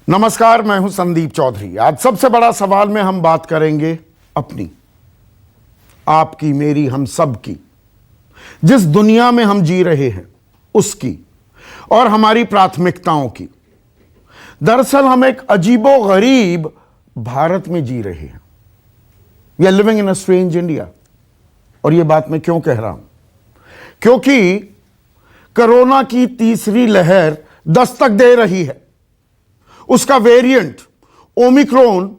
नमस्कार, मैं हूं संदीप चौधरी। आज सबसे बड़ा सवाल में हम बात करेंगे अपनी, आपकी, मेरी, हम सब की, जिस दुनिया में हम जी रहे हैं उसकी और हमारी प्राथमिकताओं की। दरअसल हम एक अजीबो गरीब भारत में जी रहे हैं। We are living in a strange India. और यह बात मैं क्यों कह रहा हूं? क्योंकि कोरोना की तीसरी लहर दस्तक दे रही है। उसका वेरिएंट ओमिक्रॉन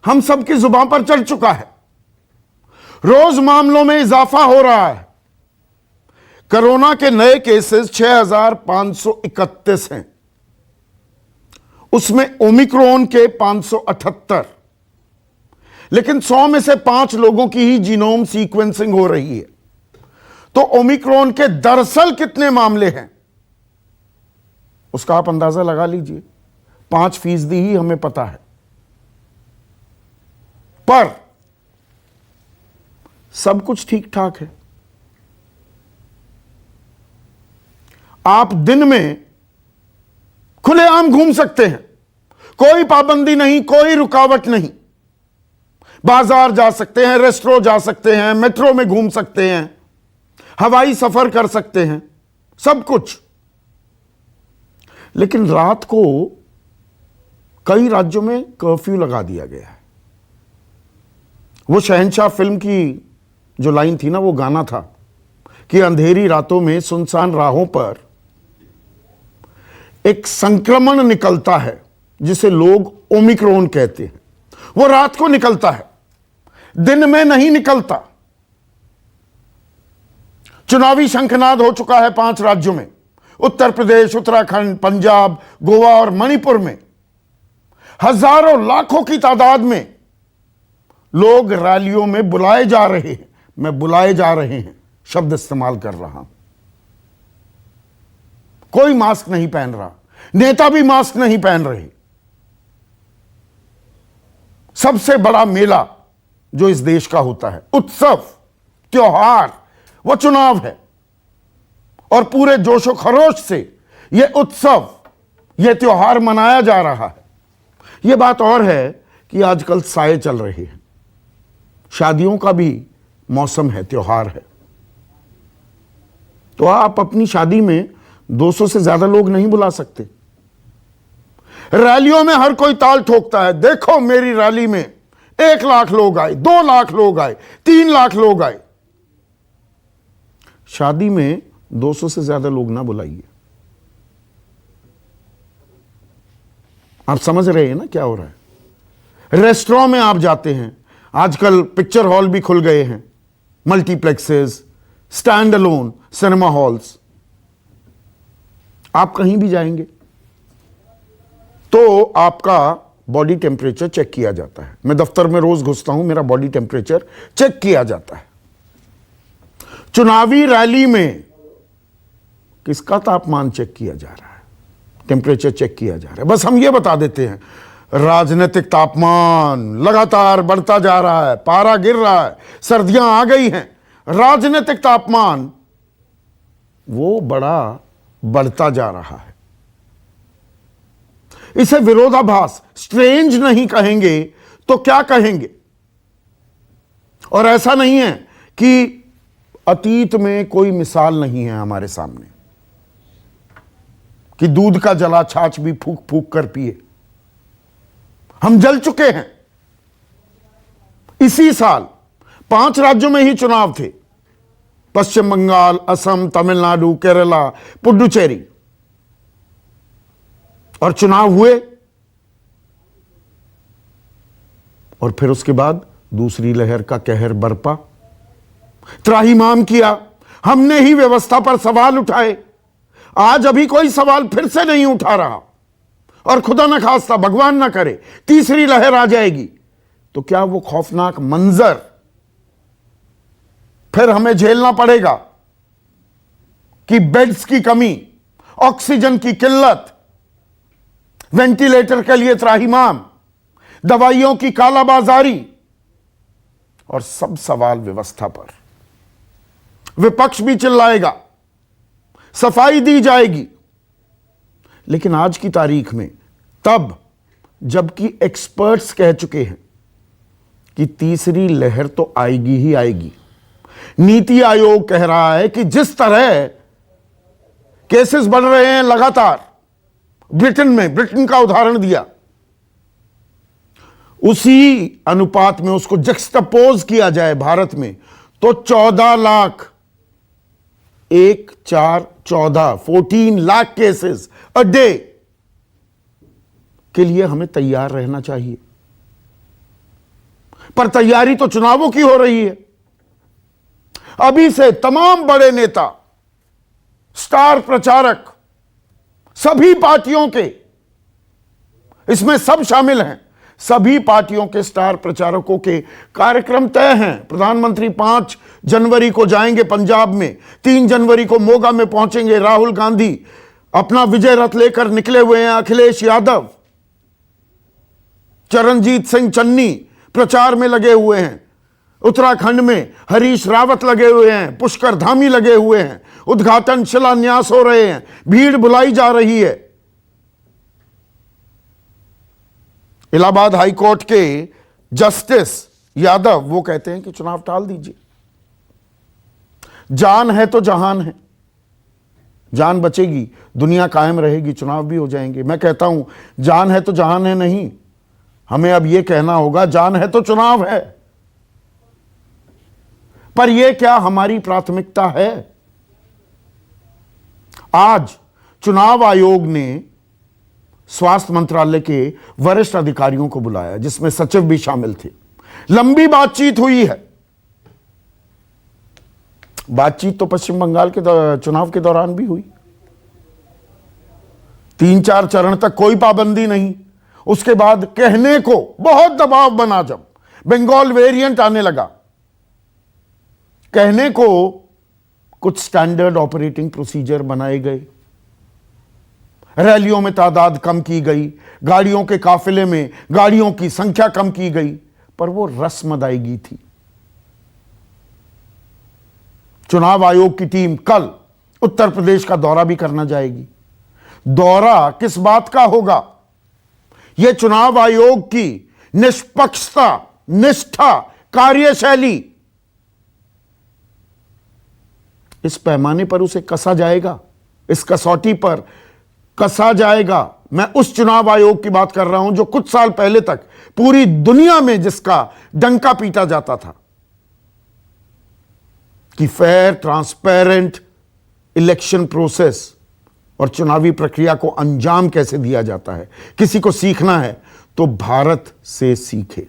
हम सबकी जुबान पर चढ़ चुका है। रोज मामलों में इजाफा हो रहा है। कोरोना के नए केसेस 6,531 हैं, उसमें ओमिक्रॉन के 578। लेकिन 100 में से 5 लोगों की ही जीनोम सीक्वेंसिंग हो रही है। तो ओमिक्रॉन के दरअसल कितने मामले हैं उसका आप अंदाजा लगा लीजिए। 5% ही हमें पता है। पर सब कुछ ठीक ठाक है। आप दिन में खुलेआम घूम सकते हैं, कोई पाबंदी नहीं, कोई रुकावट नहीं। बाजार जा सकते हैं, रेस्टोरेंट जा सकते हैं, मेट्रो में घूम सकते हैं, हवाई सफर कर सकते हैं, सब कुछ। लेकिन रात को कई राज्यों में कर्फ्यू लगा दिया गया है। वो शहंशाह फिल्म की जो लाइन थी ना, वो गाना था कि अंधेरी रातों में सुनसान राहों पर एक संक्रमण निकलता है जिसे लोग ओमिक्रॉन कहते हैं। वो रात को निकलता है, दिन में नहीं निकलता। चुनावी शंखनाद हो चुका है 5 राज्यों में, उत्तर प्रदेश, उत्तराखंड, पंजाब, गोवा और मणिपुर में। हजारों लाखों की तादाद में लोग रैलियों में बुलाए जा रहे हैं। मैं बुलाए जा रहे हैं शब्द इस्तेमाल कर रहा हूं। कोई मास्क नहीं पहन रहा, नेता भी मास्क नहीं पहन रहे। सबसे बड़ा मेला जो इस देश का होता है, उत्सव, त्योहार, वो चुनाव है। और पूरे जोशो खरोश से यह उत्सव, यह त्योहार मनाया जा रहा है। यह बात और है कि आजकल साए चल रहे हैं। शादियों का भी मौसम है, त्योहार है। तो आप अपनी शादी में 200 से ज्यादा लोग नहीं बुला सकते। रैलियों में हर कोई ताल ठोकता है, देखो मेरी रैली में 1 लाख लोग आए, 2 लाख लोग आए, 3 लाख लोग आए। शादी में 200 से ज्यादा लोग ना बुलाइए। आप समझ रहे हैं ना क्या हो रहा है? रेस्टोरेंट में आप जाते हैं, आजकल पिक्चर हॉल भी खुल गए हैं, multiplexes, stand alone cinema halls. आप कहीं भी जाएंगे तो आपका बॉडी टेम्परेचर चेक किया जाता है। मैं दफ्तर में रोज घुसता हूं, मेरा बॉडी टेम्परेचर चेक किया जाता है। चुनावी रैली में किसका तापमान चेक किया जा रहा है? टेम्परेचर चेक किया जा रहा है। बस हम ये बता देते हैं, राजनीतिक तापमान लगातार बढ़ता जा रहा है, पारा गिर रहा है, सर्दियां आ गई हैं। राजनीतिक तापमान वो बड़ा बढ़ता जा रहा है। इसे विरोधाभास, स्ट्रेंज नहीं कहेंगे तो क्या कहेंगे? और ऐसा नहीं है कि अतीत में कोई मिसाल नहीं है हमारे सामने कि दूध का जला छाछ भी फूक फूक कर पिए। हम जल चुके हैं। इसी साल 5 राज्यों में ही चुनाव थे, पश्चिम बंगाल, असम, तमिलनाडु, केरला, पुडुचेरी। और चुनाव हुए और फिर उसके बाद दूसरी लहर का कहर बरपा, त्राहिमाम किया। हमने ही व्यवस्था पर सवाल उठाए। आज अभी कोई सवाल फिर से नहीं उठा रहा। और खुदा न खास्ता, भगवान न करे, तीसरी लहर आ जाएगी तो क्या वो खौफनाक मंजर फिर हमें झेलना पड़ेगा कि बेड्स की कमी, ऑक्सीजन की किल्लत, वेंटिलेटर के लिए त्राहिमाम, दवाइयों की कालाबाजारी और सब सवाल व्यवस्था पर। विपक्ष भी चिल्लाएगा, सफाई दी जाएगी। लेकिन आज की तारीख में तब जबकि एक्सपर्ट्स कह चुके हैं कि तीसरी लहर तो आएगी ही आएगी। नीति आयोग कह रहा है कि जिस तरह केसेस बढ़ रहे हैं लगातार, ब्रिटेन का उदाहरण दिया, उसी अनुपात में उसको जक्सटापोज किया जाए भारत में तो 14 lakh, 14 lakh cases a day के लिए हमें तैयार रहना चाहिए। पर तैयारी तो चुनावों की हो रही है। अभी से तमाम बड़े नेता, स्टार प्रचारक, सभी पार्टियों के, इसमें सब शामिल हैं, सभी पार्टियों के स्टार प्रचारकों के कार्यक्रम तय हैं। प्रधानमंत्री 5 जनवरी को जाएंगे पंजाब में, 3 जनवरी को मोगा में पहुंचेंगे। राहुल गांधी अपना विजय रथ लेकर निकले हुए हैं। अखिलेश यादव, चरणजीत सिंह चन्नी प्रचार में लगे हुए हैं। उत्तराखंड में हरीश रावत लगे हुए हैं, पुष्कर धामी लगे हुए हैं, उद्घाटन शिलान्यास हो रहे हैं, भीड़ बुलाई जा रही है। इलाहाबाद हाईकोर्ट के जस्टिस यादव वो कहते हैं कि चुनाव टाल दीजिए। जान है तो जहान है, जान बचेगी, दुनिया कायम रहेगी, चुनाव भी हो जाएंगे। मैं कहता हूं जान है तो जहान है नहीं, हमें अब यह कहना होगा जान है तो चुनाव है। पर यह क्या हमारी प्राथमिकता है? आज चुनाव आयोग ने स्वास्थ्य मंत्रालय के वरिष्ठ अधिकारियों को बुलाया, जिसमें सचिव भी शामिल थे। लंबी बातचीत हुई है। बातचीत तो पश्चिम बंगाल के चुनाव के दौरान भी हुई। 3-4 चरण तक कोई पाबंदी नहीं। उसके बाद कहने को बहुत दबाव बना, जब बंगाल वेरिएंट आने लगा, कहने को कुछ स्टैंडर्ड ऑपरेटिंग प्रोसीजर बनाए गए, रैलियों में तादाद कम की गई, गाड़ियों के काफिले में गाड़ियों की संख्या कम की गई, पर वो रस्म अदायगी थी। चुनाव आयोग की टीम कल उत्तर प्रदेश का दौरा भी करना जाएगी। दौरा किस बात का होगा? यह चुनाव आयोग की निष्पक्षता, निष्ठा, कार्यशैली, इस पैमाने पर उसे कसा जाएगा, इस कसौटी पर कसा जाएगा। मैं उस चुनाव आयोग की बात कर रहा हूं जो कुछ साल पहले तक पूरी दुनिया में जिसका डंका पीटा जाता था कि फेयर, ट्रांसपेरेंट इलेक्शन प्रोसेस और चुनावी प्रक्रिया को अंजाम कैसे दिया जाता है। किसी को सीखना है तो भारत से सीखे।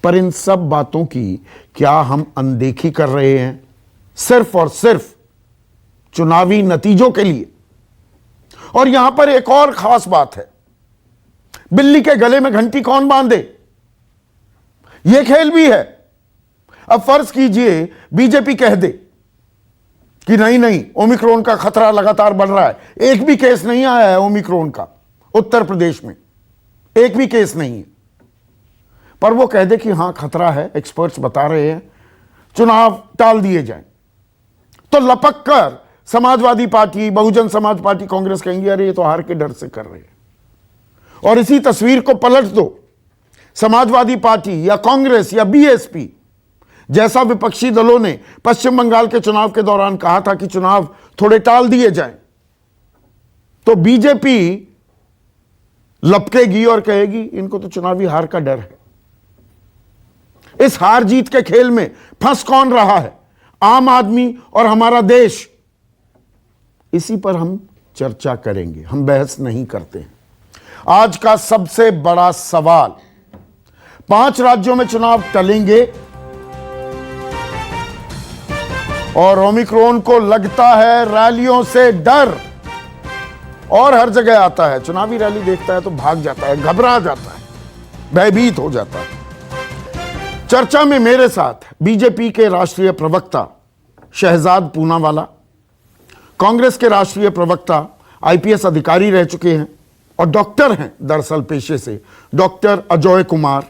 पर इन सब बातों की क्या हम अनदेखी कर रहे हैं सिर्फ और सिर्फ चुनावी नतीजों के लिए? और यहां पर एक और खास बात है, बिल्ली के गले में घंटी कौन बांधे, यह खेल भी है। अब फर्ज कीजिए बीजेपी कह दे कि नहीं नहीं, ओमिक्रॉन का खतरा लगातार बढ़ रहा है, एक भी केस नहीं आया है ओमिक्रॉन का उत्तर प्रदेश में, एक भी केस नहीं है, पर वो कह दे कि हां खतरा है, एक्सपर्ट्स बता रहे हैं, चुनाव टाल दिए जाएं, तो लपक कर समाजवादी पार्टी, बहुजन समाज पार्टी, कांग्रेस कहेंगे अरे ये तो हार के डर से कर रहे हैं। और इसी तस्वीर को पलट दो, समाजवादी पार्टी या कांग्रेस या बीएसपी जैसा विपक्षी दलों ने पश्चिम बंगाल के चुनाव के दौरान कहा था कि चुनाव थोड़े टाल दिए जाएं, तो बीजेपी लपकेगी और कहेगी इनको तो चुनावी हार का डर है। इस हार जीत के खेल में फंस कौन रहा है? आम आदमी और हमारा देश। इसी पर हम चर्चा करेंगे, हम बहस नहीं करते हैं। आज का सबसे बड़ा सवाल, 5 राज्यों में चुनाव टलेंगे और ओमिक्रॉन को लगता है रैलियों से डर, और हर जगह आता है, चुनावी रैली देखता है तो भाग जाता है, घबरा जाता है, भयभीत हो जाता है। चर्चा में मेरे साथ बीजेपी के राष्ट्रीय प्रवक्ता शहजाद पूनावाला, कांग्रेस के राष्ट्रीय प्रवक्ता, आईपीएस अधिकारी रह चुके हैं और डॉक्टर हैं दरअसल पेशे से, डॉक्टर अजय कुमार,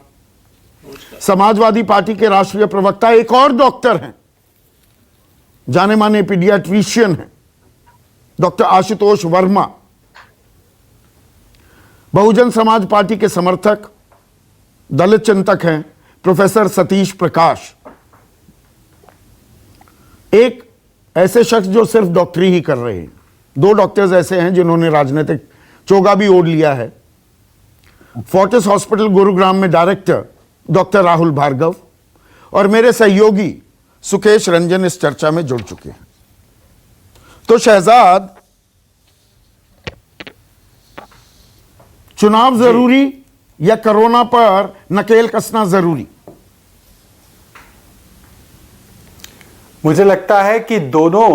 समाजवादी पार्टी के राष्ट्रीय प्रवक्ता एक और डॉक्टर हैं, जाने माने पीडियाट्रिशियन हैं, डॉक्टर आशुतोष वर्मा, बहुजन समाज पार्टी के समर्थक दलित चिंतक हैं प्रोफेसर सतीश प्रकाश, एक ऐसे शख्स जो सिर्फ डॉक्टरी ही कर रहे हैं। दो डॉक्टर्स ऐसे हैं जिन्होंने राजनीतिक चोगा भी ओढ़ लिया है। फोर्टिस हॉस्पिटल गुरुग्राम में डायरेक्टर डॉक्टर राहुल भार्गव और मेरे सहयोगी सुकेश रंजन इस चर्चा में जुड़ चुके हैं। तो शहजाद, चुनाव जरूरी या कोरोना पर नकेल कसना जरूरी? मुझे लगता है कि दोनों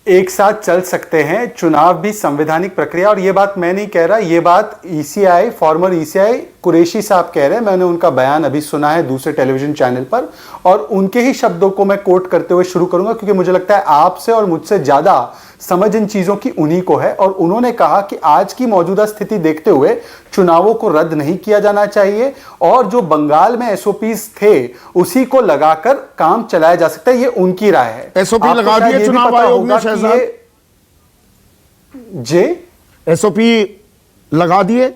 एक साथ चल सकते हैं। चुनाव भी संवैधानिक प्रक्रिया, और ये बात मैं नहीं कह रहा, ये बात ईसीआई, फॉर्मर ईसीआई कुरैशी साहब कह रहे हैं। मैंने उनका बयान अभी सुना है दूसरे टेलीविजन चैनल पर, और उनके ही शब्दों को मैं कोट करते हुए शुरू करूंगा, क्योंकि मुझे लगता है आपसे और मुझसे ज्यादा समझ इन चीजों की उन्हीं को है। और उन्होंने कहा कि आज की मौजूदा स्थिति देखते हुए चुनावों को रद्द नहीं किया जाना चाहिए, और जो बंगाल में एसओपीज थे उसी को लगाकर काम चलाया जा सकता है। ये उनकी राय है। एसओपी लगा दिए चुनाव आयोग ने शहजाद? जे एसओपी लगा दिए।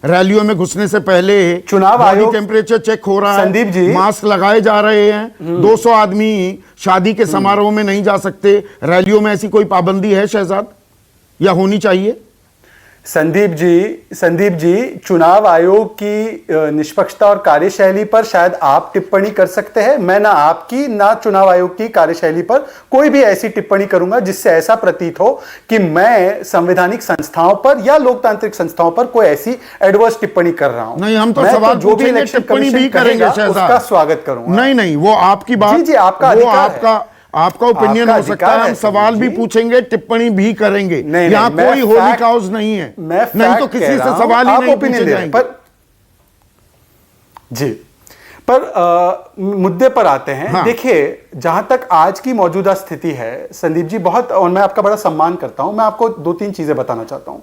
रैलियों में घुसने से पहले चुनाव आयोग टेम्परेचर चेक हो रहा है, संदीप जी, मास्क लगाए जा रहे हैं। 200 आदमी शादी के समारोह में नहीं जा सकते। रैलियों में ऐसी कोई पाबंदी है शहजाद, या होनी चाहिए? संदीप जी, चुनाव आयोग की निष्पक्षता और कार्यशैली पर शायद आप टिप्पणी कर सकते हैं। मैं ना आपकी ना चुनाव आयोग की कार्यशैली पर कोई भी ऐसी टिप्पणी करूंगा जिससे ऐसा प्रतीत हो कि मैं संवैधानिक संस्थाओं पर या लोकतांत्रिक संस्थाओं पर कोई ऐसी एडवर्स टिप्पणी कर रहा हूं। नहीं, हम तो सवाल जो भी इलेक्शन टिप्पणी भी करेंगे शहजाद, उसका स्वागत करूंगा। नहीं, वो आपकी बात, जी, आपका आपका ओपिनियन हो सकता है। हम सवाल भी पूछेंगे, टिप्पणी भी करेंगे। यहाँ कोई होली काउज नहीं है। नहीं तो किसी से सवाल ही नहीं पूछे जाएंगे। पर मुद्दे पर आते हैं। हाँ। देखिए, जहां तक आज की मौजूदा स्थिति है संदीप जी, बहुत, और मैं आपका बड़ा सम्मान करता हूं, मैं आपको 2-3 चीजें बताना चाहता हूं।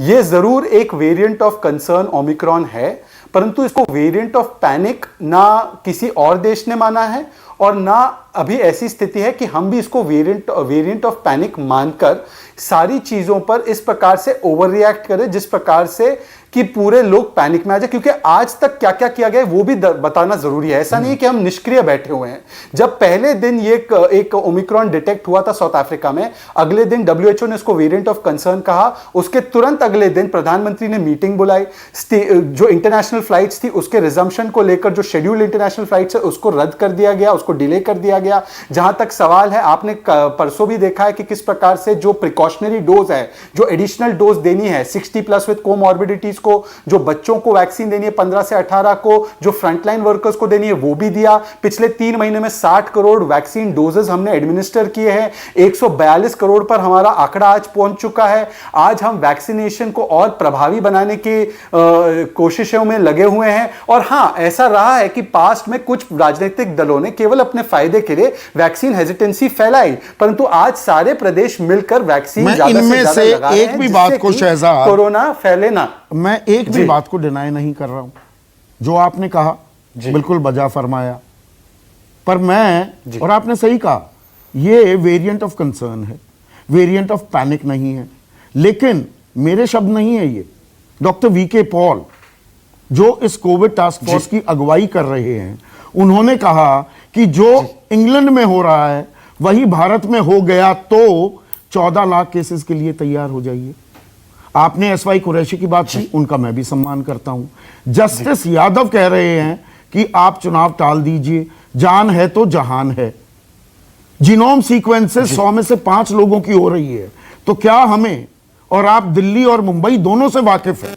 यह जरूर एक वेरिएंट ऑफ कंसर्न ओमिक्रॉन है, परंतु इसको वेरिएंट ऑफ पैनिक ना किसी और देश ने माना है, और ना अभी ऐसी स्थिति है कि हम भी इसको वेरिएंट ऑफ पैनिक मानकर सारी चीजों पर इस प्रकार से ओवर रिएक्ट करें जिस प्रकार से कि पूरे लोग पैनिक में आ जाए। क्योंकि आज तक क्या क्या किया गया वो भी बताना जरूरी है। ऐसा नहीं है कि हम निष्क्रिय बैठे हुए हैं। जब पहले दिन ये एक ओमिक्रॉन डिटेक्ट हुआ था साउथ अफ्रीका में, अगले दिन डब्ल्यूएचओ ने इसको वेरिएंट ऑफ कंसर्न कहा। उसके तुरंत अगले दिन प्रधानमंत्री ने मीटिंग बुलाई। जो इंटरनेशनल फ्लाइट्स थी उसके रिजम्पशन को लेकर जो शेड्यूल्ड इंटरनेशनल फ्लाइट्स है उसको रद्द कर दिया गया, उसको डिले कर दिया गया। जहां तक सवाल है, आपने परसों भी देखा है कि किस प्रकार से जो प्रिकॉशनरी डोज है, जो एडिशनल डोज देनी है 60+ विद कोमॉर्बिडिटीज को, जो बच्चों को वैक्सीन देनी है 15 से 18 को, जो फ्रंटलाइन वर्कर्स को देनी है वो भी दिया। पिछले 3 महीने में 60 करोड़ वैक्सीन डोजेस हमने एडमिनिस्टर किए हैं। 142 करोड़ पर हमारा आंकड़ा आज पहुंच चुका है। आज हम वैक्सीनेशन को और प्रभावी बनाने की कोशिशों में लगे हुए हैं। और हां, ऐसा रहा है कि पास्ट में कुछ राजनीतिक दलों ने केवल अपने फायदे के लिए वैक्सीन हेजिटेंसी फैलाई, परंतु आज सारे प्रदेश मिलकर वैक्सीन ज्यादा से ज्यादा लगा रहे हैं, एक भी बात को शहजाद, कोरोना फैले ना। मैं एक भी बात को डिनाई नहीं कर रहा हूं। जो आपने कहा बिल्कुल बजा फरमाया, पर मैं, और आपने सही कहा, ये वेरिएंट ऑफ कंसर्न है, वेरिएंट ऑफ पैनिक नहीं है। लेकिन मेरे शब्द नहीं है ये, डॉक्टर वीके पॉल जो इस कोविड टास्क फोर्स की अगुवाई कर रहे हैं, उन्होंने कहा कि जो इंग्लैंड में हो रहा है वही भारत में हो गया तो 14 लाख केसेस के लिए तैयार हो जाइए। आपने एसवाई कुरैशी की बात की, उनका मैं भी सम्मान करता हूं। जस्टिस यादव कह रहे हैं कि आप चुनाव टाल दीजिए, जान है तो जहान है। जीनोम सीक्वेंसेस 100 में से 5 लोगों की हो रही है, तो क्या हमें, और आप दिल्ली और मुंबई दोनों से वाकिफ है,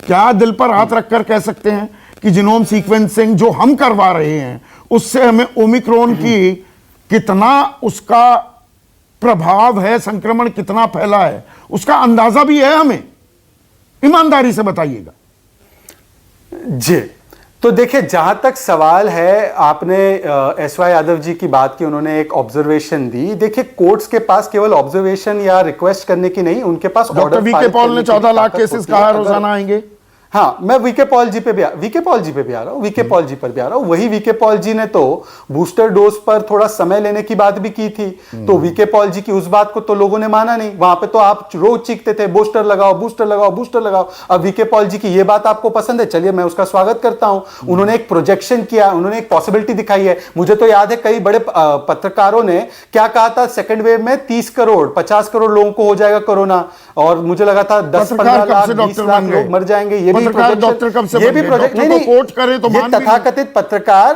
क्या दिल पर हाथ रखकर कह सकते हैं कि जीनोम सीक्वेंसिंग जो हम करवा रहे हैं उससे हमें ओमिक्रॉन की कितना उसका प्रभाव है, संक्रमण कितना फैला है, उसका अंदाजा भी है हमें? ईमानदारी से बताइएगा जी। तो देखिए, जहां तक सवाल है, आपने एसवाई यादव जी की बात की, उन्होंने एक ऑब्जर्वेशन दी। देखिए, कोर्ट्स के पास केवल ऑब्जर्वेशन या रिक्वेस्ट करने की नहीं, उनके पास डॉक्टर वीके पॉल ने 14 लाख केसेस कहा रोजाना आएंगे। हाँ, मैं वीके पॉल जी पे भी आ रहा हूँ, वीके पॉल जी पर भी आ रहा हूँ। वही वीके पॉल जी ने तो बूस्टर डोज पर थोड़ा समय लेने की बात भी की थी, तो वीके पॉल जी की उस बात को तो लोगों ने माना नहीं। वहां पे तो आप रोज चीखते थे बूस्टर लगाओ, बूस्टर लगाओ, बूस्टर लगाओ। अब वीके पॉल जी की ये बात आपको पसंद है, चलिए मैं उसका स्वागत करता हूं। उन्होंने एक प्रोजेक्शन किया, उन्होंने एक पॉसिबिलिटी दिखाई है। मुझे तो याद है कई बड़े पत्रकारों ने क्या कहा था, सेकेंड वेव में 30 करोड़ 50 करोड़ लोगों को हो जाएगा कोरोना, और मुझे लगा था 10-15 लाख 20 लाख लोग मर जाएंगे। ये भी प्रोजेक्ट नहीं, कोट करें तो तथाकथित पत्रकार,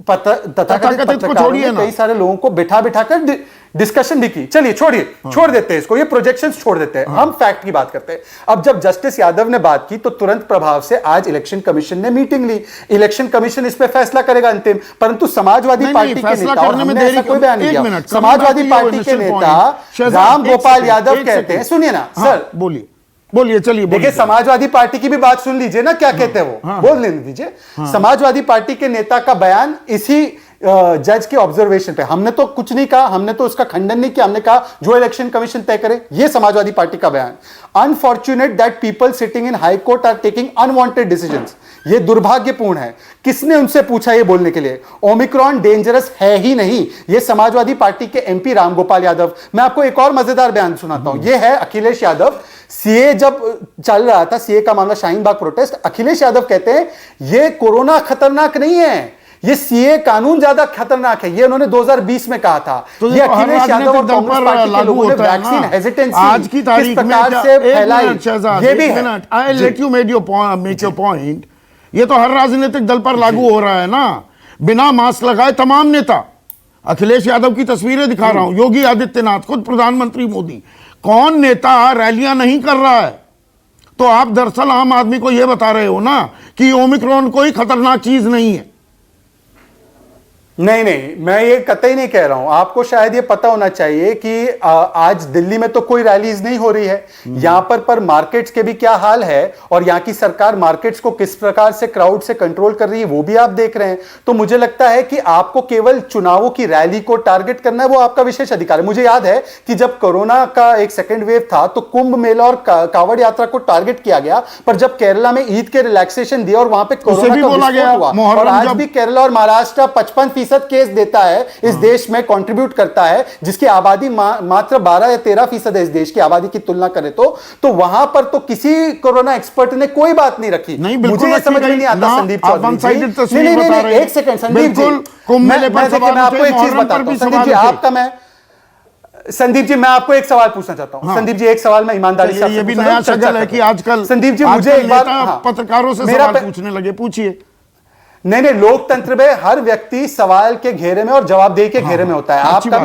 तथाकथित पत्रकारों ने कई सारे लोगों को बिठा कर डिस्कशन भी की। चलिए छोड़ देते हैं इसको, ये प्रोजेक्शंस छोड़ देते हैं, हम फैक्ट की बात करते हैं। अब जब जस्टिस यादव ने बात की तो तुरंत प्रभाव से आज इलेक्शन कमीशन ने मीटिंग ली। इलेक्शन कमीशन इस पे फैसला करेगा अंतिम, परंतु समाजवादी पार्टी के नेता, और हमने ऐसा कोई बयान नहीं किया, समाजवादी पार्टी के नेता राम गोपाल यादव कहते हैं, सुनिए ना सर, बोलिए चलिए। देखिए, समाजवादी पार्टी की भी बात सुन लीजिए ना, क्या कहते हैं वो, बोल लेने दीजिए। समाजवादी पार्टी के नेता का बयान इसी जज के ऑब्जर्वेशन पे, हमने तो कुछ नहीं कहा, हमने तो उसका खंडन नहीं किया, हमने कहा जो इलेक्शन कमीशन तय करे। ये समाजवादी पार्टी का बयान। Unfortunate that people sitting in high court are taking unwanted decisions. ये दुर्भाग्यपूर्ण है। किसने उनसे पूछा ये बोलने के लिए? ओमिक्रॉन डेंजरस है ही नहीं, ये समाजवादी पार्टी के एमपी रामगोपाल यादव। मैं आपको एक और मजेदार बयान सुनाता हूं, ये है अखिलेश यादव। सीए जब चल रहा था, सीए का मामला, शाहीन बाग प्रोटेस्ट, अखिलेश यादव कहते हैं ये कोरोना खतरनाक नहीं है, ये सीए कानून ज्यादा खतरनाक है। ये उन्होंने 2020 में कहा था। तो ये अखिलेश यादव और कांग्रेस पार्टी के लोगों ने वैक्सीन हेजिटेंसी आज की तारीख में से फैलाई, ये भी है। I let you make your point. ये तो हर राजनीतिक दल पर लागू हो रहा है ना, बिना मास्क लगाए तमाम नेता। अखिलेश यादव की तस्वीरें दिखा रहा हूं, योगी आदित्यनाथ, खुद प्रधानमंत्री मोदी, कौन नेता रैलियां नहीं कर रहा है? तो आप दरअसल आम आदमी को यह बता रहे हो ना कि ओमिक्रॉन कोई खतरनाक चीज नहीं है। नहीं, मैं ये कतई नहीं कह रहा हूं। आपको शायद ये पता होना चाहिए कि आज दिल्ली में तो कोई रैलीज नहीं हो रही है। यहां पर मार्केट्स के भी क्या हाल है, और यहां की सरकार मार्केट्स को किस प्रकार से क्राउड से कंट्रोल कर रही है, वो भी आप देख रहे हैं। तो मुझे लगता है कि आपको केवल चुनावों की रैली को टारगेट करना है, वो आपका विशेष अधिकार है। मुझे याद है कि जब कोरोना का एक सेकेंड वेव था तो कुंभ मेला और कांवड़ यात्रा को टारगेट किया गया, पर जब केरला में ईद के रिलैक्सेशन दिया और वहां पर कोरोना का विस्फोट हुआ, और आज भी केरला और महाराष्ट्र 55% केस देता है, इस देश में कंट्रीब्यूट करता है, जिसकी आबादी मात्र 12 या 13% है इस देश की आबादी की तुलना करें तो वहां पर तो किसी कोरोना एक्सपर्ट ने कोई बात नहीं रखी। मुझे ये समझ में नहीं आता संदीप चौधरी। नहीं, एक सेकंड संदीप जी, मैं आपको एक चीज बताता हूं। संदीप जी, मैं आपको एक सवाल पूछना चाहता हूं। संदीप जी, एक सवाल मैं ईमानदारी से, ये भी नया शगल है कि आजकल संदीप जी मुझे एक बार पत्रकारों से सवाल पूछने लगे, पूछिए। नहीं, लोकतंत्र में हर व्यक्ति सवाल के घेरे में और जवाबदेही के घेरे में होता है।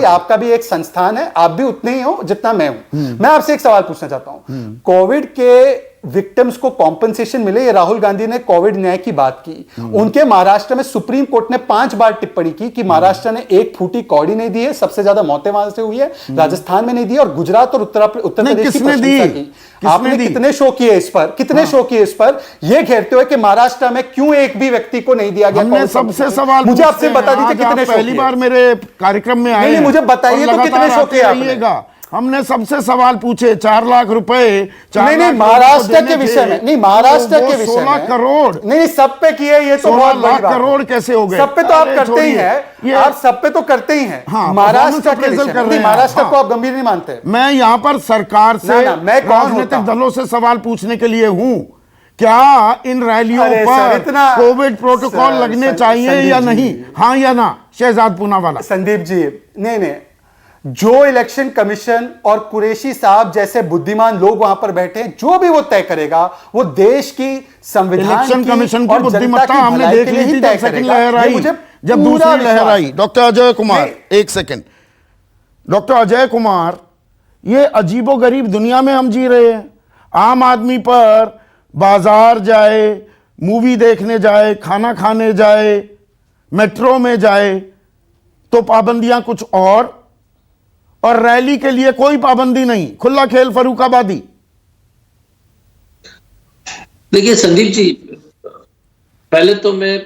आपका भी एक संस्थान है, आप भी उतने ही हो जितना मैं हूं। मैं आपसे एक सवाल पूछना चाहता हूं। कोविड के विक्टिम्स को कॉम्पनसेशन मिले, ये राहुल गांधी ने कोविड न्याय की बात की। उनके महाराष्ट्र में सुप्रीम कोर्ट ने 5 बार टिप्पणी की कि महाराष्ट्र ने एक फूटी कौड़ी नहीं दी है, सबसे ज्यादा मौतें वहां से हुई है, राजस्थान में नहीं दी, और गुजरात और उत्तर प्रदेश की प्रशंसा की। आपने कितने शो किए इस पर, यह घेरते हुए कि महाराष्ट्र में क्यों एक भी व्यक्ति को नहीं दिया गया? हमने सबसे सवाल, मुझे आपसे बता दीजिए कितने शो, पहली बार मेरे कार्यक्रम में आए, नहीं मुझे बताइए तो कितने शो किए आपने? हमने सबसे सवाल पूछे, 4 लाख रुपए, नहीं महाराष्ट्र के विषय में, नहीं महाराष्ट्र के विषय में 16 करोड़, नहीं सब पे किए, ये तो 16 लाख करोड़ कैसे हो गए? सब पे तो आप करते ही हैं, आप सब पे तो करते ही हैं। महाराष्ट्र के विषय में, महाराष्ट्र को आप गंभीर नहीं मानते? मैं यहाँ पर सरकार से, राजनीतिक दलों से सवाल पूछने के लिए हूँ, क्या इन रैलियों पर कोविड प्रोटोकॉल लगने चाहिए या नहीं, हाँ या ना? शहजाद पूनावाला। संदीप जी, नहीं, जो इलेक्शन कमीशन और कुरैशी साहब जैसे बुद्धिमान लोग वहां पर बैठे हैं, जो भी वो तय करेगा वो देश की संविधान इलेक्शन कमीशन की बुद्धिमत्ता हमने देख ली थी जब सेकंड लहर आई, जब दूसरी लहर आई। डॉक्टर अजय कुमार, एक सेकंड। डॉक्टर अजय कुमार, ये अजीबोगरीब दुनिया में हम जी रहे हैं। आम आदमी पर बाजार जाए, मूवी देखने जाए, खाना खाने जाए, मेट्रो में जाए तो पाबंदियां कुछ और रैली के लिए कोई पाबंदी नहीं, खुला खेल फर्रुखाबादी। देखिए संदीप जी, पहले तो मैं,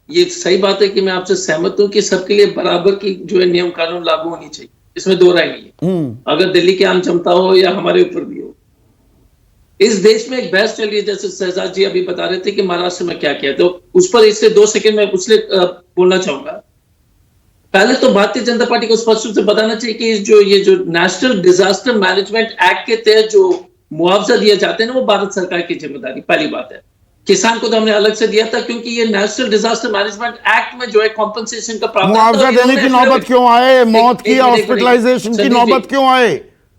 ये सही बात है कि मैं आपसे सहमत हूं कि सबके लिए बराबर की जो है नियम कानून लागू होनी चाहिए, इसमें दो राय नहीं है। अगर दिल्ली की आम जनता हो या हमारे ऊपर भी हो, इस देश में एक बहस चल रही है, जैसे शहजाद जी अभी बता रहे थे कि महाराष्ट्र में क्या किया, तो उस पर इससे 2 सेकंड में उसलिए बोलना चाहूंगा। पहले तो भारतीय जनता पार्टी को स्पष्ट रूप से बताना चाहिए कि ये जो नेशनल डिजास्टर मैनेजमेंट एक्ट के तहत जो मुआवजा दिए जाते हैं ना, वो भारत सरकार की जिम्मेदारी पहली बात है। किसान को तो हमने अलग से दिया था, क्योंकि ये नेशनल डिजास्टर मैनेजमेंट एक्ट में जो है कॉम्पनसेशन का प्रावधान, मुआवजा देने की नौबत क्यों आए, मौत की हॉस्पिटलाइजेशन की नौबत क्यों आए?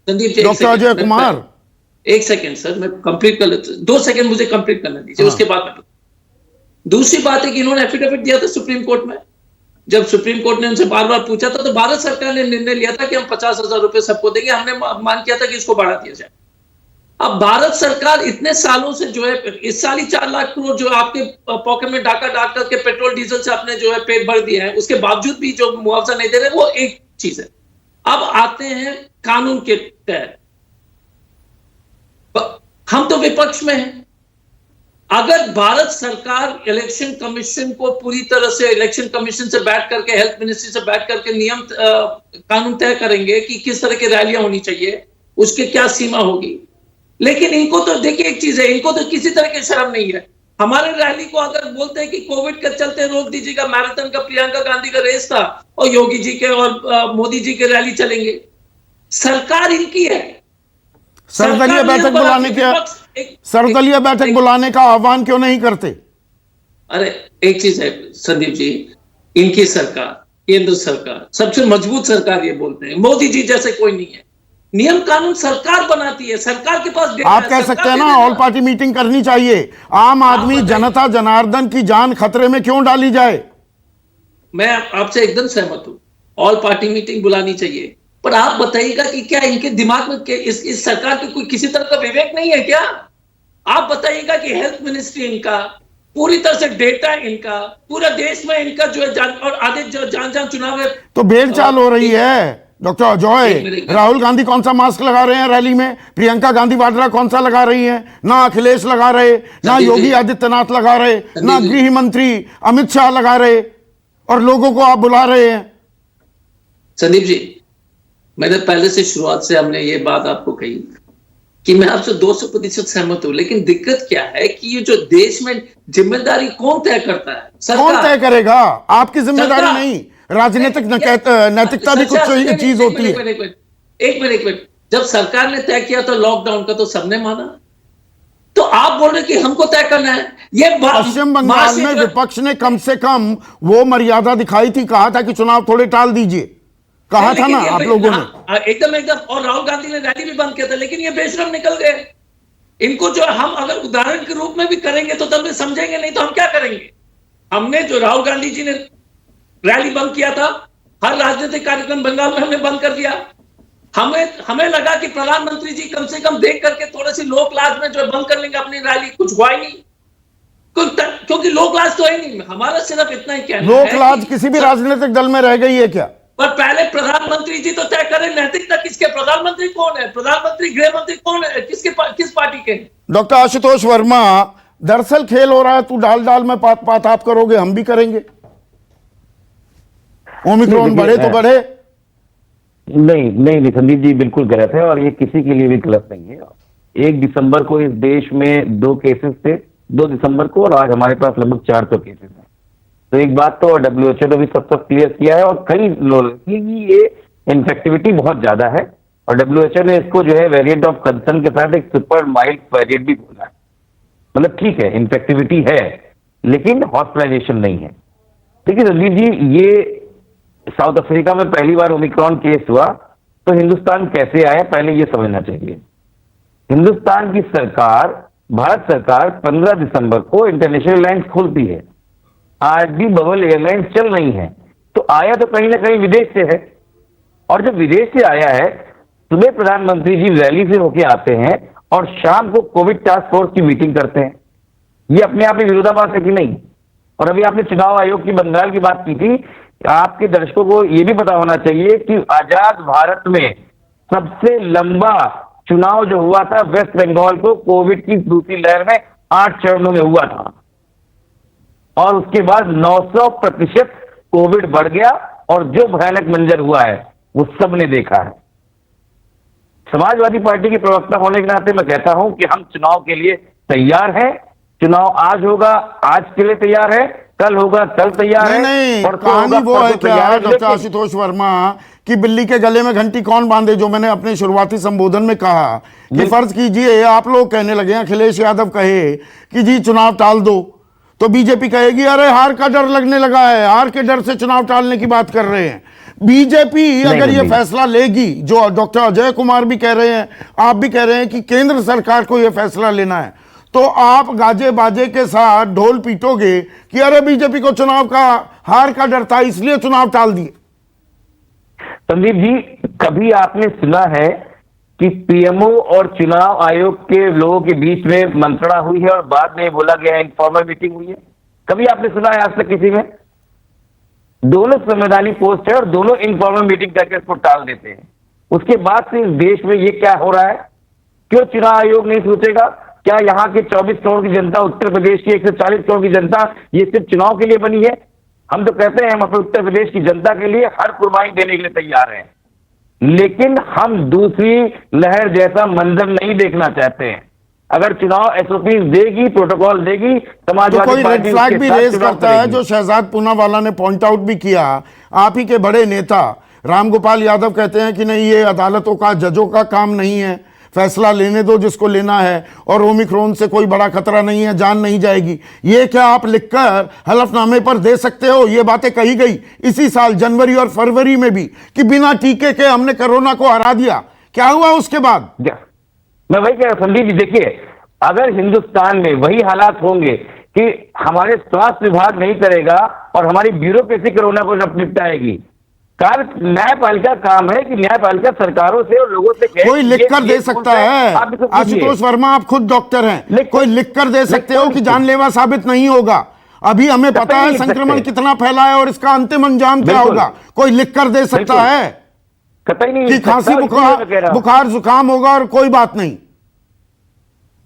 Sandeep ji, doctor Ajay Kumar, 1 second sir, मैं कंप्लीट कर लेता हूं, 2 सेकेंड मुझे कंप्लीट करने दीजिए, उसके बाद मैं। दूसरी बात है कि इन्होंने एफिडेविट दिया था सुप्रीम कोर्ट में। जब सुप्रीम कोर्ट ने उनसे बार बार पूछा था, तो भारत सरकार ने निर्णय लिया था कि हम 50,000 रुपए सबको देंगे। हमने मान किया था कि इसको बढ़ा दिया जाए। अब भारत सरकार इतने सालों से जो है, इस साल ही 4 लाख करोड़ जो आपके पॉकेट में डाका डाक करके पेट्रोल डीजल से अपने जो है पेट भर दिया है, उसके बावजूद भी जो मुआवजा नहीं दे रहे, वो एक चीज है। अब आते हैं कानून के तहत, हम तो विपक्ष में हैं। अगर भारत सरकार इलेक्शन कमीशन को पूरी तरह से, इलेक्शन कमीशन से बैठ करके, हेल्थ मिनिस्ट्री से बैठ करके नियम कानून तय करेंगे कि किस तरह की रैलियां होनी चाहिए, उसके क्या सीमा होगी, लेकिन इनको तो देखिए एक चीज है, इनको तो किसी तरह की शर्म नहीं है। हमारे रैली को अगर बोलते हैं कि कोविड के चलते रोक दीजिएगा, मैराथन का प्रियंका गांधी का रेस था और योगी जी के और मोदी जी के रैली चलेंगे, सरकार इनकी है। सर्वदलीय बैठक बुलाने के, सर्वदलीय बैठक बुलाने का आह्वान क्यों नहीं करते? अरे एक चीज है संदीप जी, इनकी सरकार, केंद्र सरकार सबसे मजबूत सरकार, ये बोलते हैं मोदी जी जैसे कोई नहीं है। नियम कानून सरकार बनाती है, सरकार के पास डेटा आप कह सकते हैं ना ऑल पार्टी मीटिंग करनी चाहिए, आम आदमी जनता जनार्दन की जान खतरे में क्यों डाली जाए? मैं आपसे एकदम सहमत हूं, ऑल पार्टी मीटिंग बुलानी चाहिए, पर आप बताइएगा कि क्या इनके दिमाग में इस सरकार के कोई किसी तरह का विवेक नहीं है क्या? आप बताइएगा कि हेल्थ मिनिस्ट्री इनका, पूरी तरह से डेटा इनका, पूरा देश में इनका जो है और आधे जान चुनाव है, तो भेड़चाल हो रही है। डॉक्टर अजय, राहुल गांधी कौन सा मास्क लगा रहे हैं रैली में, प्रियंका गांधी वाड्रा कौन सा लगा रही है, ना अखिलेश लगा रहे, ना योगी आदित्यनाथ लगा रहे, ना गृह मंत्री अमित शाह लगा रहे, और लोगों को आप बुला रहे हैं। संदीप जी, मैंने पहले से शुरुआत से हमने ये बात आपको कही कि मैं आपसे 200% सहमत हूं, लेकिन दिक्कत क्या है कि ये जो देश में जिम्मेदारी कौन तय करता है? सरकार। कौन तय करेगा? आपकी जिम्मेदारी नहीं, राजनीतिक नैतिकता भी कुछ चीज होती है। एक मिनट, जब सरकार ने तय किया तो लॉकडाउन का, तो सबने माना, तो आप बोल रहे कि हमको तय करना है? ये पश्चिम बंगाल में विपक्ष ने कम से कम वो मर्यादा दिखाई थी, कहा था कि चुनाव थोड़े टाल दीजिए, कहा था ना आप लोगों ने। एकदम, और राहुल गांधी ने रैली भी बंद किया था, लेकिन ये बेशरम निकल गए। इनको जो हम अगर उदाहरण के रूप में भी करेंगे तो तब समझेंगे, नहीं तो हम क्या करेंगे? हमने जो राहुल गांधी जी ने रैली बंद किया था, हर राजनीतिक कार्यक्रम बंगाल में हमने बंद कर दिया। हमें लगा कि प्रधानमंत्री जी कम से कम देख करके थोड़ी सी लोक लाज में जो बंद कर लेंगे अपनी रैली, कुछ हुआ ही नहीं, क्योंकि लोक लाज तो है नहीं। हमारा सिर्फ इतना ही कहना है, लोक लाज किसी भी राजनीतिक दल में रह गई है क्या? पर पहले प्रधानमंत्री जी तो तय करें नैतिकता किसके, प्रधानमंत्री कौन है, प्रधानमंत्री गृह मंत्री कौन है, किस पार्टी के? डॉक्टर आशुतोष वर्मा, दरअसल खेल हो रहा है, तू डाल में पात आप करोगे, हम भी करेंगे। ओमिक्रॉन बढ़े तो बढ़े। नहीं संदीप जी बिल्कुल गलत है, और ये किसी के लिए भी गलत नहीं है। 1 दिसंबर को इस देश में 2 केसेस थे, 2 दिसंबर को, और आज हमारे पास लगभग 400 केसेस हैं। तो एक बात तो WHO ने भी सब क्लियर किया है, और कई लोग कि ये इन्फेक्टिविटी बहुत ज्यादा है, और WHO ने इसको जो है वेरिएंट ऑफ कंसर्न के साथ एक सुपर माइल्ड वेरिएंट भी बोला है। मतलब ठीक है, इन्फेक्टिविटी है, लेकिन हॉस्पिटलाइजेशन नहीं है। ठीक है संदीप जी, ये साउथ अफ्रीका में पहली बार ओमिक्रॉन केस हुआ तो हिंदुस्तान कैसे आया, पहले ये समझना चाहिए। हिंदुस्तान की सरकार, भारत सरकार 15 दिसंबर को इंटरनेशनल एयरलाइंस खोलती है। आज भी बबल एयरलाइंस चल रही है, तो आया तो कहीं ना कहीं विदेश से है, और जब विदेश से आया है, सुबह प्रधानमंत्री जी रैली से होके आते हैं और शाम को कोविड टास्क फोर्स की मीटिंग करते हैं। ये अपने आप में विरोधाभास है कि नहीं? और अभी आपने चुनाव आयोग की बंगाल की बात की थी, आपके दर्शकों को यह भी पता होना चाहिए कि आजाद भारत में सबसे लंबा चुनाव जो हुआ था वेस्ट बंगाल को कोविड की दूसरी लहर में 8 चरणों में हुआ था, और उसके बाद 900% कोविड बढ़ गया, और जो भयानक मंजर हुआ है वो सबने देखा है। समाजवादी पार्टी के प्रवक्ता होने के नाते मैं कहता हूं कि हम चुनाव के लिए तैयार हैं। चुनाव आज होगा, आज के लिए तैयार है, कल होगा, कल तैयार है। नहीं, परसों कहानी होगा, वो है परसों क्या तैयार है। डॉक्टर लेकिन आशुतोष वर्मा कि बिल्ली के गले में घंटी कौन बांधे, जो मैंने अपने शुरुआती संबोधन में कहा कि फर्ज कीजिए आप लोग कहने लगे, अखिलेश यादव कहे कि जी चुनाव टाल दो, तो बीजेपी कहेगी अरे हार का डर लगने लगा है, हार के डर से चुनाव टालने की बात कर रहे हैं। बीजेपी अगर ये फैसला लेगी, जो डॉक्टर अजय कुमार भी कह रहे हैं, आप भी कह रहे हैं कि केंद्र सरकार को यह फैसला लेना है, तो आप गाजे बाजे के साथ ढोल पीटोगे कि अरे बीजेपी को चुनाव का हार का डर था इसलिए चुनाव टाल दिए। संदीप जी, कभी आपने सुना है कि पीएमओ और चुनाव आयोग के लोगों के बीच में मंत्रणा हुई है और बाद में बोला गया इनफॉर्मल मीटिंग हुई है? कभी आपने सुना है आज तक किसी में? दोनों संवैधानिक पोस्ट है और दोनों इनफॉर्मल मीटिंग करके इसको टाल देते हैं। उसके बाद से इस देश में ये क्या हो रहा है? क्यों चुनाव आयोग नहीं सोचेगा? क्या यहाँ के 24 करोड़ की जनता, उत्तर प्रदेश की 140 करोड़ की जनता ये सिर्फ चुनाव के लिए बनी है? हम तो कहते हैं हम अपने उत्तर प्रदेश की जनता के लिए हर कुर्बानी देने के लिए तैयार हैं, लेकिन हम दूसरी लहर जैसा मंजर नहीं देखना चाहते हैं। अगर चुनाव एसओपी देगी, प्रोटोकॉल देगी, समाजवादी कोई रेड फ्लैग भी रेज करता है, जो शहजाद पूनावाला ने पॉइंट आउट भी किया। आप ही के बड़े नेता रामगोपाल यादव कहते हैं कि नहीं, ये अदालतों का, जजों का काम नहीं है, फैसला लेने दो जिसको लेना है, और ओमिक्रॉन से कोई बड़ा खतरा नहीं है, जान नहीं जाएगी। ये क्या आप लिखकर हलफनामे पर दे सकते हो? ये बातें कही गई इसी साल जनवरी और फरवरी में भी कि बिना टीके के हमने कोरोना को हरा दिया। क्या हुआ उसके बाद? मैं वही कह रहा हूं संदीप जी, देखिए अगर हिंदुस्तान में वही हालात होंगे कि हमारे स्वास्थ्य विभाग नहीं करेगा और हमारी ब्यूरोक्रेसी कोरोना को निपटाएगी, न्यायपालिका काम है कि न्यायपालिका सरकारों से और लोगों से कोई लिख कर दे सकता है। आशुतोष वर्मा, आप खुद डॉक्टर हैं, कोई लिख कर दे सकते हो कि जानलेवा साबित नहीं होगा। अभी हमें पता है संक्रमण कितना फैला है और इसका अंतिम अंजाम क्या होगा। कोई लिख कर दे सकता है कि खांसी बुखार जुकाम होगा और कोई बात नहीं।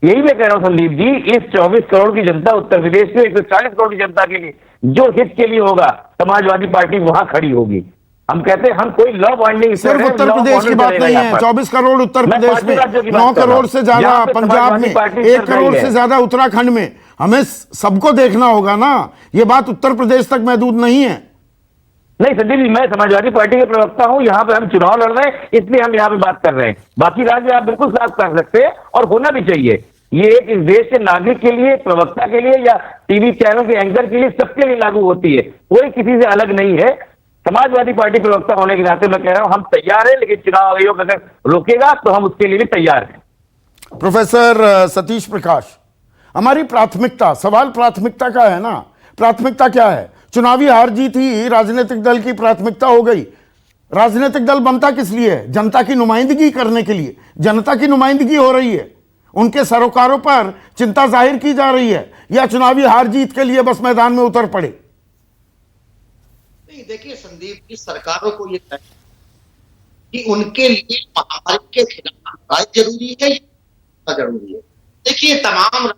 यही मैं कह रहा हूं संदीप जी, इस 24 करोड़ की जनता, उत्तर प्रदेश में 140 करोड़ की जनता के लिए जो हित के लिए होगा, समाजवादी पार्टी वहां खड़ी होगी। हम कहते हैं हम कोई लॉ बाइंडिंग, सिर्फ उत्तर प्रदेश की बात नहीं है, 24 करोड़ उत्तर प्रदेश में, 9 करोड़ से ज्यादा पंजाब में, 1 करोड़ से ज्यादा उत्तराखंड में। हमें सबको देखना होगा ना, ये बात उत्तर प्रदेश तक महदूद नहीं है। नहीं संदीप जी, मैं समाजवादी पार्टी के प्रवक्ता हूं, यहाँ पे हम चुनाव लड़ रहे हैं, इसलिए हम यहाँ पे बात कर रहे हैं। बाकी राज्य आप बिल्कुल साफ कर सकते हैं और होना भी चाहिए। ये एक इस देश के नागरिक के लिए, प्रवक्ता के लिए या टीवी चैनल के एंकर के लिए, सबके लिए लागू होती है, कोई किसी से अलग नहीं है। समाजवादी पार्टी प्रवक्ता होने के नाते मैं कह रहा हूं हम तैयार हैं, लेकिन चुनाव आयोग अगर रोकेगा तो हम उसके लिए भी तैयार हैं। प्रोफेसर सतीश प्रकाश, हमारी प्राथमिकता, सवाल प्राथमिकता का है ना। प्राथमिकता क्या है? चुनावी हार जीत ही राजनीतिक दल की प्राथमिकता हो गई। राजनीतिक दल बनता किस लिए है? जनता की नुमाइंदगी करने के लिए। जनता की नुमाइंदगी हो रही है, उनके सरोकारों पर चिंता जाहिर की जा रही है, या चुनावी हार जीत के लिए बस मैदान में उतर पड़े? नहीं, देखिए संदीप जी, सरकारों को ये तय कि उनके लिए महामारी के खिलाफ लड़ाई जरूरी है या जरूरी है। देखिए तमाम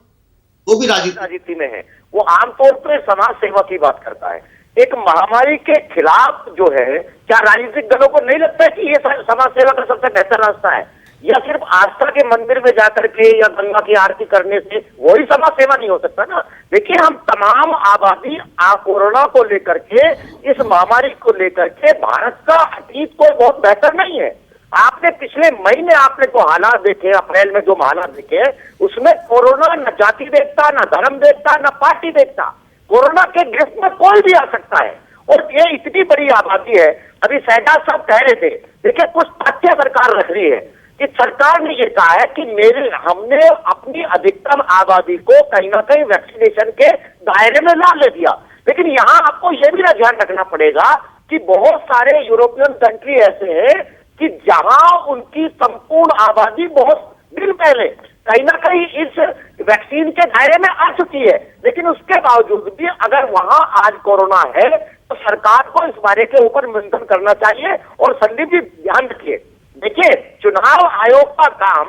वो भी राजनीति में है, वो आमतौर पर समाज सेवा की बात करता है। एक महामारी के खिलाफ जो है, क्या राजनीतिक दलों को नहीं लगता है कि ये समाज सेवा का सबसे बेहतर रास्ता है? या सिर्फ आस्था के मंदिर में जाकर के या गंगा की आरती करने से वही समाज सेवा नहीं हो सकता ना। देखिए हम तमाम आबादी कोरोना को लेकर के, इस महामारी को लेकर के, भारत का अतीत कोई बहुत बेहतर नहीं है। आपने पिछले मई में आपने जो हालात देखे, अप्रैल में जो हालात देखे, उसमें कोरोना न जाति देखता, न धर्म देखता, न पार्टी देखता। कोरोना के गिरफ्त में कोई भी आ सकता है और ये इतनी बड़ी आबादी है। अभी शहजाद साहब कह रहे थे, देखिए कुछ तथ्य सरकार रख रही है कि सरकार ने ये कहा है कि हमने अपनी अधिकतम आबादी को कहीं ना कहीं वैक्सीनेशन के दायरे में ला ले दिया। लेकिन यहाँ आपको ये भी ध्यान रखना पड़ेगा कि बहुत सारे यूरोपियन कंट्री ऐसे हैं कि जहां उनकी संपूर्ण आबादी बहुत दिन पहले कहीं ना कहीं इस वैक्सीन के दायरे में आ चुकी है, लेकिन उसके बावजूद भी अगर वहां आज कोरोना है तो सरकार को इस बारे के ऊपर मंथन करना चाहिए। और संदीप जी ध्यान रखिए, देखिए चुनाव आयोग का काम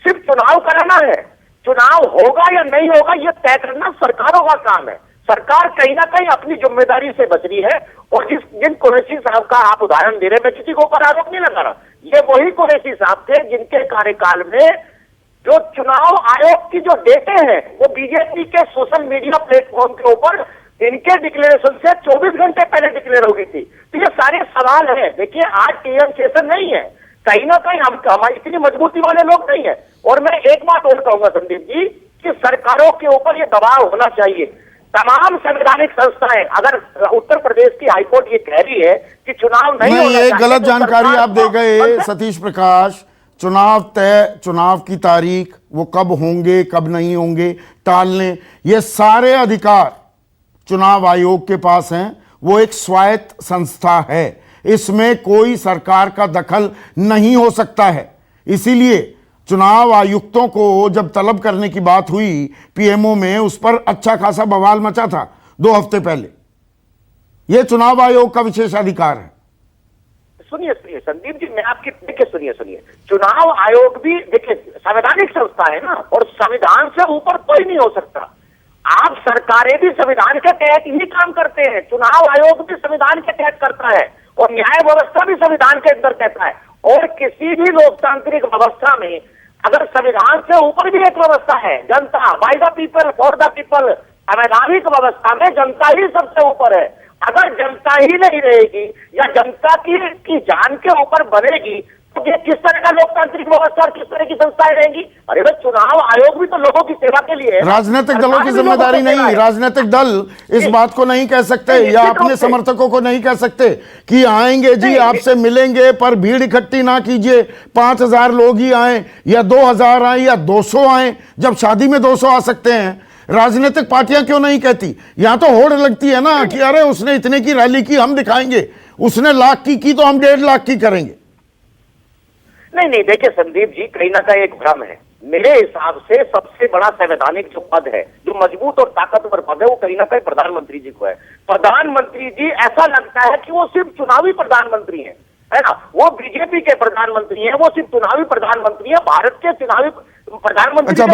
सिर्फ चुनाव कराना है, चुनाव होगा या नहीं होगा यह तय करना सरकारों का काम है। सरकार कहीं ना कहीं अपनी जिम्मेदारी से बच रही है। और जिन कुरैशी साहब का आप उदाहरण दे रहे हैं, मैं किसी के ऊपर आरोप नहीं लगा रहा, ये वही कुरैशी साहब थे जिनके कार्यकाल में जो चुनाव आयोग की जो डेटे हैं वो बीजेपी के सोशल मीडिया प्लेटफॉर्म के ऊपर इनके डिक्लेरेशन से 24 घंटे पहले डिक्लेयर हो गई थी। तो ये सारे सवाल हैं। देखिए, आज टीएम सेशन नहीं है, कहीं ना कहीं हम हमारी इतनी मजबूती वाले लोग नहीं है। और मैं एक बात और कहूंगा संदीप जी कि सरकारों के ऊपर ये दबाव होना चाहिए। तमाम संवैधानिक संस्थाएं, अगर उत्तर प्रदेश की हाईकोर्ट ये कह रही है कि चुनाव नहीं होना ये चाहिए, गलत तो जानकारी सरकार आप दे को गए बंद- सतीश प्रकाश। चुनाव तय, चुनाव की तारीख, वो कब होंगे कब नहीं होंगे, टालने, ये सारे अधिकार चुनाव आयोग के पास हैं। वो एक स्वायत्त संस्था है, इसमें कोई सरकार का दखल नहीं हो सकता है। इसीलिए चुनाव आयुक्तों को जब तलब करने की बात हुई पीएमओ में, उस पर अच्छा खासा बवाल मचा था 2 हफ्ते पहले। यह चुनाव आयोग का विशेषाधिकार है। सुनिए संदीप जी, मैं आपकी देखिए सुनिए, चुनाव आयोग भी देखिए संवैधानिक संस्था है ना, और संविधान से ऊपर कोई नहीं हो सकता। आप सरकारें भी संविधान के तहत ही काम करते हैं, चुनाव आयोग भी संविधान के तहत करता है, और न्याय व्यवस्था भी संविधान के अंदर कहता है। और किसी भी लोकतांत्रिक व्यवस्था में अगर संविधान से ऊपर भी एक व्यवस्था है, जनता, by the people for the people, संवैधानिक व्यवस्था में जनता ही सबसे ऊपर है। अगर जनता ही नहीं रहेगी या जनता की जान के ऊपर बनेगी तो ये किस तरह का लोकतांत्रिक व्यवस्था और किस तरह की संस्थाएं रहेंगी? अरे भाई, चुनाव आयोग भी तो लोगों की सेवा के लिए है। राजनीतिक दलों की सरकार भी लोगों जिम्मेदारी की सेवा नहीं, है। राजनीतिक दल इस बात को नहीं कह सकते नहीं, या निश्चित अपने रूप से। समर्थकों को नहीं कह सकते कि आएंगे जी, नहीं, आपसे मिलेंगे, पर भीड़ इकट्ठी ना कीजिए, 5000 लोग ही आए या 2000 आए या 200 आए, जब शादी में 200 आ सकते हैं। राजनीतिक पार्टियां क्यों नहीं कहती? यहां तो होड़ लगती है ना कि अरे उसने इतने की रैली की, हम दिखाएंगे, उसने लाख की तो हम 1.5 लाख की करेंगे। नहीं, देखिए संदीप जी, कहीं ना कहीं एक भ्रम है। मेरे हिसाब से सबसे बड़ा संवैधानिक जो पद है, जो मजबूत और ताकतवर पद है, वो कहीं ना कहीं प्रधानमंत्री जी को है। प्रधानमंत्री जी, ऐसा लगता है कि वो सिर्फ चुनावी प्रधानमंत्री हैं, है ना? वो बीजेपी के प्रधानमंत्री हैं, वो सिर्फ चुनावी प्रधानमंत्री है, भारत के चुनावी प्रधानमंत्री। अच्छा,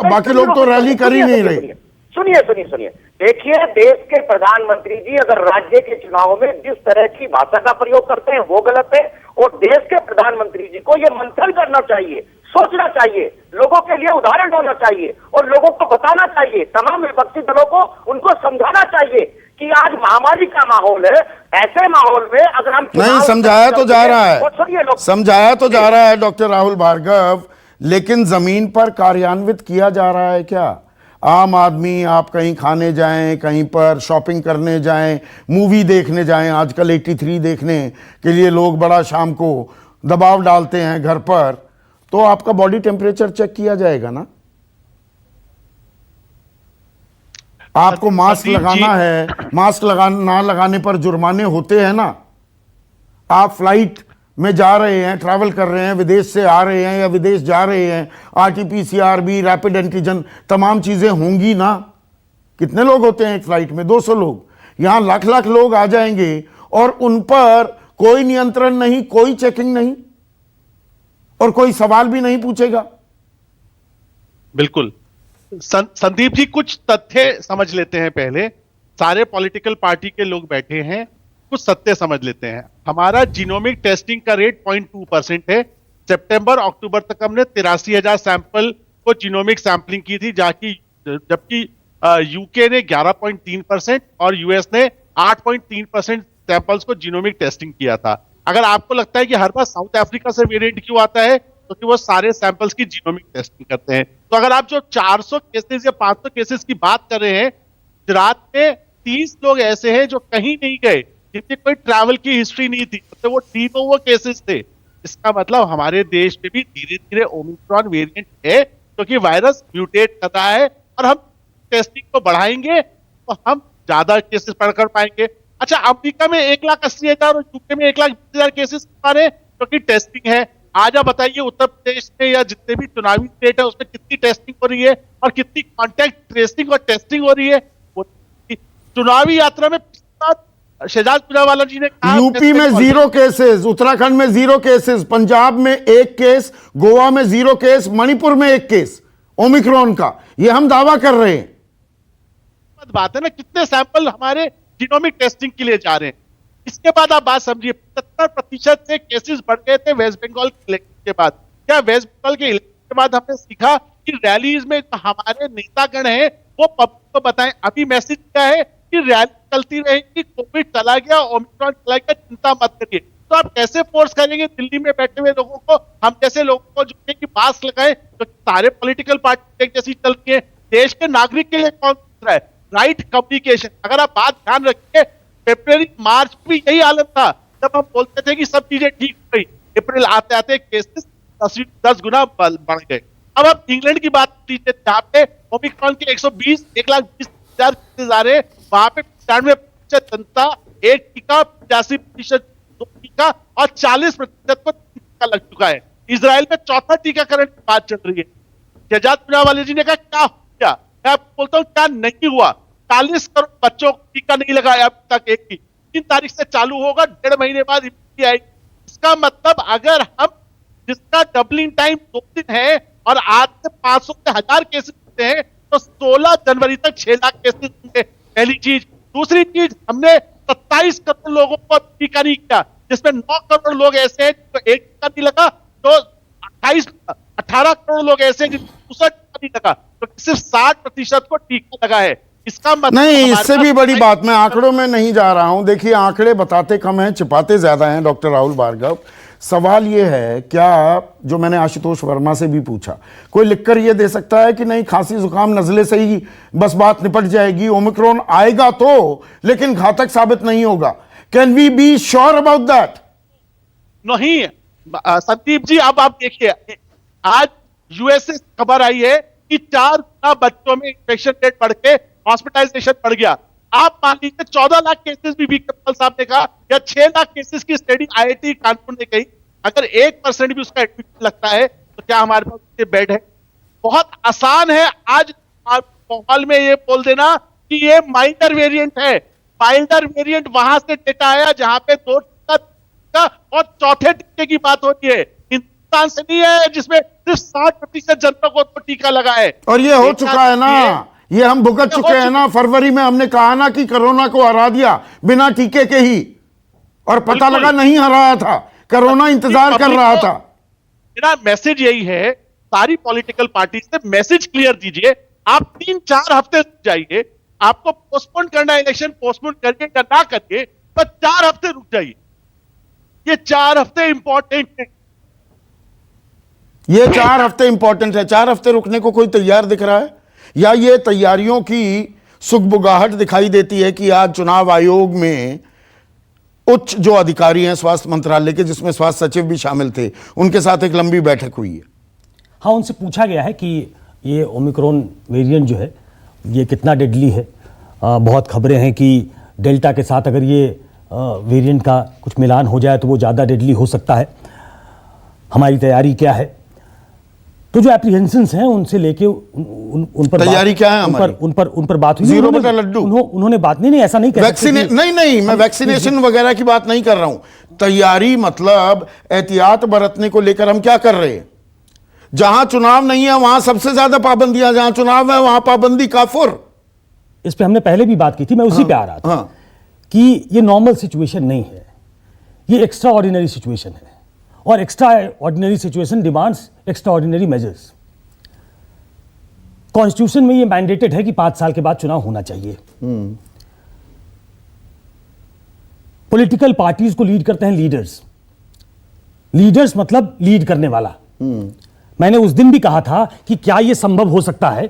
बाकी लोग तो रैली कर ही नहीं रहे। सुनिए, देखिए, देश के प्रधानमंत्री जी अगर राज्य के चुनाव में जिस तरह की भाषा का प्रयोग करते हैं वो गलत है। और देश के प्रधानमंत्री जी को ये मंथन करना चाहिए, सोचना चाहिए, लोगों के लिए उदाहरण होना चाहिए और लोगों को बताना चाहिए, तमाम विपक्षी दलों को उनको समझाना चाहिए कि आज महामारी का माहौल है। ऐसे माहौल में अगर हम नहीं, समझाया तो जा रहा है, समझाया तो जा रहा है डॉक्टर राहुल भार्गव, लेकिन जमीन पर कार्यान्वित किया जा रहा है क्या? आम आदमी, आप कहीं खाने जाएं, कहीं पर शॉपिंग करने जाएं, मूवी देखने जाएं, आजकल 83 देखने के लिए लोग बड़ा शाम को दबाव डालते हैं घर पर, तो आपका बॉडी टेम्परेचर चेक किया जाएगा ना? आपको मास्क लगाना है, मास्क ना लगाने पर जुर्माने होते हैं ना? आप फ्लाइट में जा रहे हैं, ट्रैवल कर रहे हैं, विदेश से आ रहे हैं या विदेश जा रहे हैं, आरटीपीसीआर भी, रैपिड एंटीजन, तमाम चीजें होंगी ना? कितने लोग होते हैं एक फ्लाइट में? 200 लोग। यहां लाख लाख लोग आ जाएंगे और उन पर कोई नियंत्रण नहीं, कोई चेकिंग नहीं और कोई सवाल भी नहीं पूछेगा। बिल्कुल। संदीप जी, कुछ तथ्य समझ लेते हैं पहले। सारे पॉलिटिकल पार्टी के लोग बैठे हैं, कुछ सत्य समझ लेते हैं। हमारा जीनोमिक टेस्टिंग का रेट 0.2% है। सितंबर अक्टूबर तक हमने 83,000 सैंपल को जीनोमिक सैंपलिंग की थी, जबकि यूके ने 11.3% और यूएस ने 8.3% सैंपल्स को जीनोमिक टेस्टिंग किया था। अगर आपको लगता है कि हर बार साउथ अफ्रीका से वेरिएंट क्यों आता है, क्योंकि वो सारे सैंपल्स की जीनोमिक टेस्टिंग करते हैं। तो अगर आप जो 400 केसेस या 500 केसेस की बात कर रहे हैं, गुजरात में 30 लोग ऐसे हैं जो कहीं नहीं गए, जिनकी कोई ट्रैवल की हिस्ट्री नहीं थी, तो वो डी नोवो केसेस थे। इसका मतलब हमारे देश में भी धीरे धीरे ओमिक्रॉन वेरिएंट है, क्योंकि वायरस म्यूटेट कर रहा है और हम टेस्टिंग को बढ़ाएंगे तो हम ज्यादा केसेस पकड़ पाएंगे। अच्छा, अमेरिका में 1,80,000 और यूके में 1,20,000 केसेस क्योंकि टेस्टिंग है। आज आप बताइए, उत्तर प्रदेश में या जितने भी चुनावी स्टेट है उसमें कितनी टेस्टिंग हो रही है और कितनी कॉन्टैक्ट ट्रेसिंग और टेस्टिंग हो रही है? चुनावी यात्रा में शहजाद पूनावाला जी ने कहा, यूपी में 0 केसेस, उत्तराखंड में 0 केसेस, पंजाब में 1 केस, गोवा में 0 केस, मणिपुर में 1 केस ओमिक्रॉन का। यह हम दावा कर रहे हैं। हास्यास्पद बात है ना, कितने सैंपल हमारे जीनोमिक टेस्टिंग के लिए जा रहे हैं। इसके बाद आप बात समझिए, 75% से केसेस बढ़ गए थे वेस्ट बंगाल के इलेक्शन के बाद। क्या वेस्ट बंगाल के इलेक्शन के बाद हमने सीखा कि रैलीज में हमारे नेतागण हैं वो पब्लिक को बताएं? अभी मैसेज क्या है कि रैली चलती रहेगी, कोविड चला गया, ओमिक्रॉन चला गया, चिंता मत करिए। तो आप कैसे फोर्स करेंगे दिल्ली में बैठे हुए लोगों को, हम जैसे लोगों को, जो कि मास्क लगाए? तो सारे पॉलिटिकल पार्टी एक जैसी चल रही है, देश के नागरिक के लिए कौन रहा है? Right communication. अगर आप बात ध्यान रखिए, फरवरी मार्च में यही हालत था जब हम बोलते थे कि सब चीजें ठीक हो गई, अप्रैल आते आते केसेस 10 गुना बढ़ गए। अब आप इंग्लैंड की बात कीजिए, जहां पे ओमिक्रॉन के 1,20,000 केसेस आ रहे, वहां पे 95% जनता एक टीका, 85% दो टीका और 40% को टीका लग चुका है। इजराइल में चौथा टीकाकरण की बात चल रही है। शहजाद पूनावाला जी ने कहा क्या हो गया? मैं बोलता हूं क्या नहीं हुआ। 40 करोड़ बच्चों को टीका नहीं लगाया अब तक एक भी। 3 तारीख से चालू होगा, 1.5 महीने बाद इम्यूनिटी आएगी। इसका मतलब अगर हम, जिसका डबलिंग टाइम 2 दिन है और आज से 500 से 1000 केसेस होते हैं, तो 16 जनवरी तक 6 लाख केसेस होंगे। पहली चीज। दूसरी चीज, हमने 27 करोड़ लोगों को टीका नहीं किया, जिसमें 9 करोड़ लोग ऐसे हैं जिनको एक टीका नहीं लगा, तो 18 करोड़ लोग ऐसे हैं जिनको दूसरा टीका नहीं लगा, तो सिर्फ 60% को टीका लगा है। इसका मतलब नहीं, इससे भी बड़ी बात, मैं आंकड़ों में नहीं जा रहा हूं। देखिए, आंकड़े बताते कम हैं, छिपाते ज्यादा हैं। डॉक्टर राहुल भार्गव, सवाल यह है, क्या जो मैंने आशुतोष वर्मा से भी पूछा, कोई लिखकर यह दे सकता है कि नहीं, खांसी जुकाम नजले से ही बस बात निपट जाएगी, ओमिक्रॉन आएगा तो, लेकिन घातक साबित नहीं होगा? Can we be sure about that? नहीं संदीप जी, अब आप देखिए, आज यूएस से खबर आई है कि 4 गुना बच्चों में इन्फेक्शन रेट बढ़ के हॉस्पिटलाइजेशन बढ़ गया। आप मान लीजिए 14 लाख केसेस भी कपिल साहब ने कहा, या 6 लाख केसेस की स्टडी आईआईटी कानपुर ने कही। अगर 1% भी उसका एडमिशन लगता है तो क्या हमारे पास बेड है? बहुत आसान है आज माहौल में ये बोल देना कि ये माइनर वेरिएंट है। माइनर वेरिएंट वहां से डेटा आया जहां पे 2 टीका और चौथे टीके की बात होती है। हिंदुस्तान से नहीं है जिसमें सिर्फ 60% जनता को तो टीका लगा है। और ये हो चुका है ना, ये हम भुगत चुके हैं ना। फरवरी में हमने कहा ना कि कोरोना को हरा दिया बिना टीके के ही, और पता लगा नहीं हराया था, कोरोना इंतजार कर रहा था। मेरा मैसेज यही है, सारी पॉलिटिकल पार्टी से मैसेज क्लियर दीजिए। आप 3-4 हफ्ते रुक जाइए, आपको पोस्टपोन करना है इलेक्शन, पोस्टपोन करिए या ना करिए, पर 4 हफ्ते रुक जाइए। ये 4 हफ्ते इंपॉर्टेंट है। ये 4 हफ्ते इंपॉर्टेंट है। 4 हफ्ते रुकने को कोई तैयार दिख रहा है? या ये तैयारियों की सुगबुगाहट दिखाई देती है कि आज चुनाव आयोग में उच्च जो अधिकारी हैं स्वास्थ्य मंत्रालय के, जिसमें स्वास्थ्य सचिव भी शामिल थे, उनके साथ एक लंबी बैठक हुई है? हाँ, उनसे पूछा गया है कि ये ओमिक्रॉन वेरिएंट जो है ये कितना डेडली है। बहुत खबरें हैं कि डेल्टा के साथ अगर ये वेरिएंट का कुछ मिलान हो जाए तो वो ज़्यादा डेडली हो सकता है। हमारी तैयारी क्या है? तो जो एप्रीहेंशंस हैं उनसे लेके उन पर तैयारी क्या है हमारी? उन पर बात हुई। 0 बटा लड्डू उन्होंने बात नहीं ऐसा नहीं कह सकते। नहीं, मैं वैक्सीनेशन वगैरह की बात नहीं कर रहा हूं। तैयारी मतलब एहतियात बरतने को लेकर हम क्या कर रहे हैं? जहां चुनाव नहीं है वहां सबसे ज्यादा पाबंदियां, जहां चुनाव है वहां पाबंदी काफुर। इस पे हमने पहले भी बात की थी, मैं उसी पे आ रहा था कि ये नॉर्मल सिचुएशन नहीं है, ये एक्स्ट्रा ऑर्डिनरी सिचुएशन है, और extra ordinary situation demands extra ordinary measures. Constitution में ये मैंडेटेड है कि 5 साल के बाद चुनाव होना चाहिए। पॉलिटिकल पार्टीज को लीड करते हैं लीडर्स। लीडर्स मतलब लीड करने वाला। मैंने उस दिन भी कहा था कि क्या यह संभव हो सकता है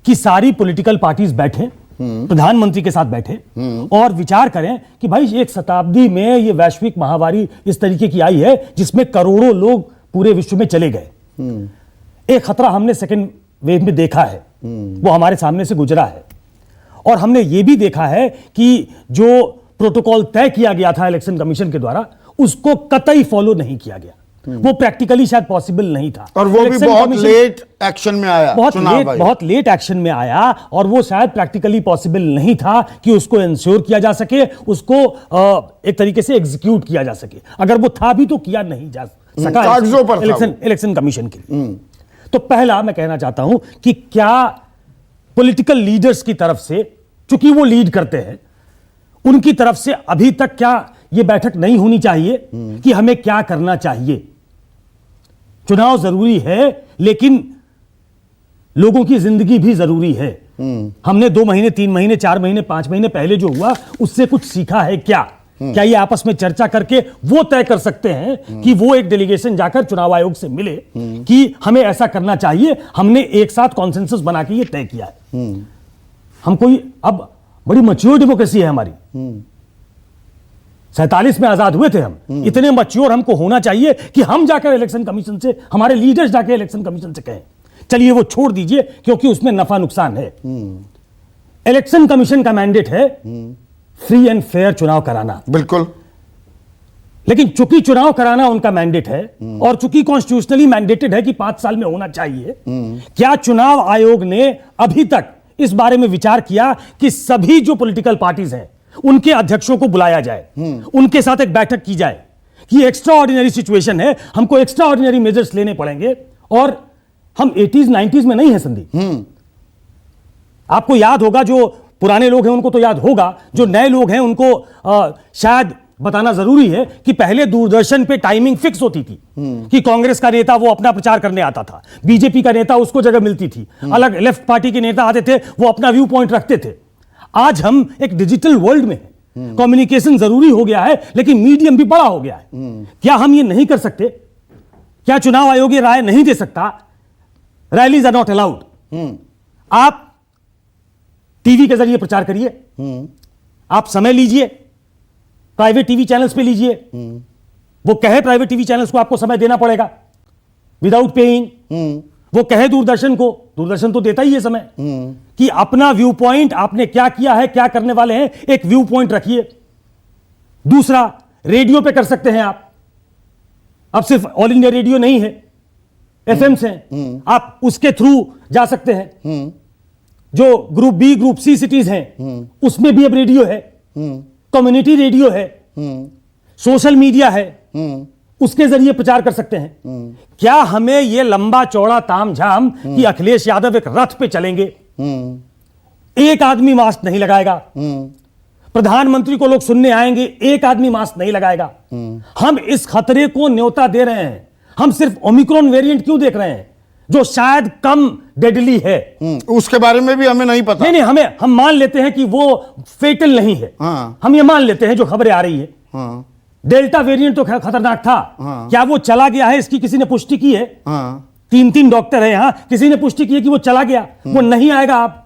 कि सारी पॉलिटिकल पार्टीज बैठें, प्रधानमंत्री के साथ बैठें और विचार करें कि भाई 1 शताब्दी में यह वैश्विक महामारी इस तरीके की आई है जिसमें करोड़ों लोग पूरे विश्व में चले गए। एक खतरा हमने सेकेंड वेव में देखा है, वो हमारे सामने से गुजरा है, और हमने ये भी देखा है कि जो प्रोटोकॉल तय किया गया था इलेक्शन कमीशन के द्वारा उसको कतई फॉलो नहीं किया गया। वो प्रैक्टिकली शायद पॉसिबल नहीं था, और वो भी बहुत लेट एक्शन में आया, बहुत लेट एक्शन में आया, और वो शायद प्रैक्टिकली पॉसिबल नहीं था कि उसको इंश्योर किया जा सके, उसको एक तरीके से एग्जीक्यूट किया जा सके। अगर वो था भी तो किया नहीं जा सका इलेक्शन कमीशन के लिए। तो पहला मैं कहना चाहता हूं कि क्या पॉलिटिकल लीडर्स की तरफ से चूंकि वो लीड करते हैं, उनकी तरफ से अभी तक क्या यह बैठक नहीं होनी चाहिए कि हमें क्या करना चाहिए? चुनाव जरूरी है, लेकिन लोगों की जिंदगी भी जरूरी है। हमने 2 महीने, 3 महीने, 4 महीने, 5 महीने पहले जो हुआ उससे कुछ सीखा है क्या? क्या ये आपस में चर्चा करके वो तय कर सकते हैं कि वो एक डेलीगेशन जाकर चुनाव आयोग से मिले कि हमें ऐसा करना चाहिए? हमने एक साथ कॉन्सेंसस बना के ये तय किया है। हम कोई अब बड़ी मैच्योर डेमोक्रेसी है हमारी। 47 में आजाद हुए थे हम, इतने मैच्योर हमको होना चाहिए कि हम जाकर इलेक्शन कमीशन से, हमारे लीडर्स जाकर इलेक्शन कमीशन से कहें। चलिए वो छोड़ दीजिए, क्योंकि उसमें नफा नुकसान है। इलेक्शन कमीशन का मैंडेट है फ्री एंड फेयर चुनाव कराना, बिल्कुल। लेकिन चूंकि चुनाव कराना उनका मैंडेट है और चूंकि कॉन्स्टिट्यूशनली मैंडेटेड है कि 5 साल में होना चाहिए, क्या चुनाव आयोग ने अभी तक इस बारे में विचार किया कि सभी जो पॉलिटिकल पार्टीज हैं उनके अध्यक्षों को बुलाया जाए, उनके साथ एक बैठक की जाए कि एक्स्ट्रा ऑर्डिनरी सिचुएशन है, हमको एक्स्ट्रा ऑर्डिनरी मेजर्स लेने पड़ेंगे? और हम 80s 90s में नहीं है संदीप। आपको याद होगा, जो पुराने लोग हैं उनको तो याद होगा, जो नए लोग हैं उनको शायद बताना जरूरी है कि पहले दूरदर्शन पे टाइमिंग फिक्स होती थी कि कांग्रेस का नेता वो अपना प्रचार करने आता था, बीजेपी का नेता उसको जगह मिलती थी, अलग लेफ्ट पार्टी के नेता आते थे, वो अपना व्यू पॉइंट रखते थे। आज हम एक डिजिटल वर्ल्ड में हैं, कम्युनिकेशन जरूरी हो गया है, लेकिन मीडियम भी बड़ा हो गया है। क्या हम ये नहीं कर सकते? क्या चुनाव आयोग ये राय नहीं दे सकता? Rallies are not allowed. आप टीवी के जरिए प्रचार करिए, आप समय लीजिए, प्राइवेट टीवी चैनल्स पे लीजिए। वो कहे प्राइवेट टीवी चैनल्स को आपको समय देना पड़ेगा विदाउट पेइंग। वो कहे दूरदर्शन को, दूरदर्शन तो देता ही है समय, कि अपना व्यू पॉइंट, आपने क्या किया है, क्या करने वाले हैं, एक व्यू पॉइंट रखिए। दूसरा, रेडियो पे कर सकते हैं आप। अब सिर्फ ऑल इंडिया रेडियो नहीं है, एफएम्स हैं, आप उसके थ्रू जा सकते हैं। जो group B, group C cities हैं उसमें भी अब रेडियो है, कम्युनिटी रेडियो है, सोशल मीडिया है, उसके जरिए प्रचार कर सकते हैं। क्या हमें यह लंबा चौड़ा तामझाम कि अखिलेश यादव एक रथ पे चलेंगे, एक आदमी मास्क नहीं लगाएगा, प्रधानमंत्री को लोग सुनने आएंगे, एक आदमी मास्क नहीं लगाएगा? हम इस खतरे को न्योता दे रहे हैं। हम सिर्फ ओमिक्रॉन वेरिएंट क्यों देख रहे हैं, जो शायद कम डेडली है? उसके बारे में भी हमें नहीं पता। नहीं, हम मान लेते हैं कि वो फेटल नहीं है। हम ये मान लेते हैं, जो खबरें आ रही है। डेल्टा वेरिएंट तो खतरनाक था। क्या वो चला गया है, इसकी किसी ने पुष्टि की है? 3 डॉक्टर है यहां, किसी ने पुष्टि की है कि वो चला गया? वो नहीं आएगा। आप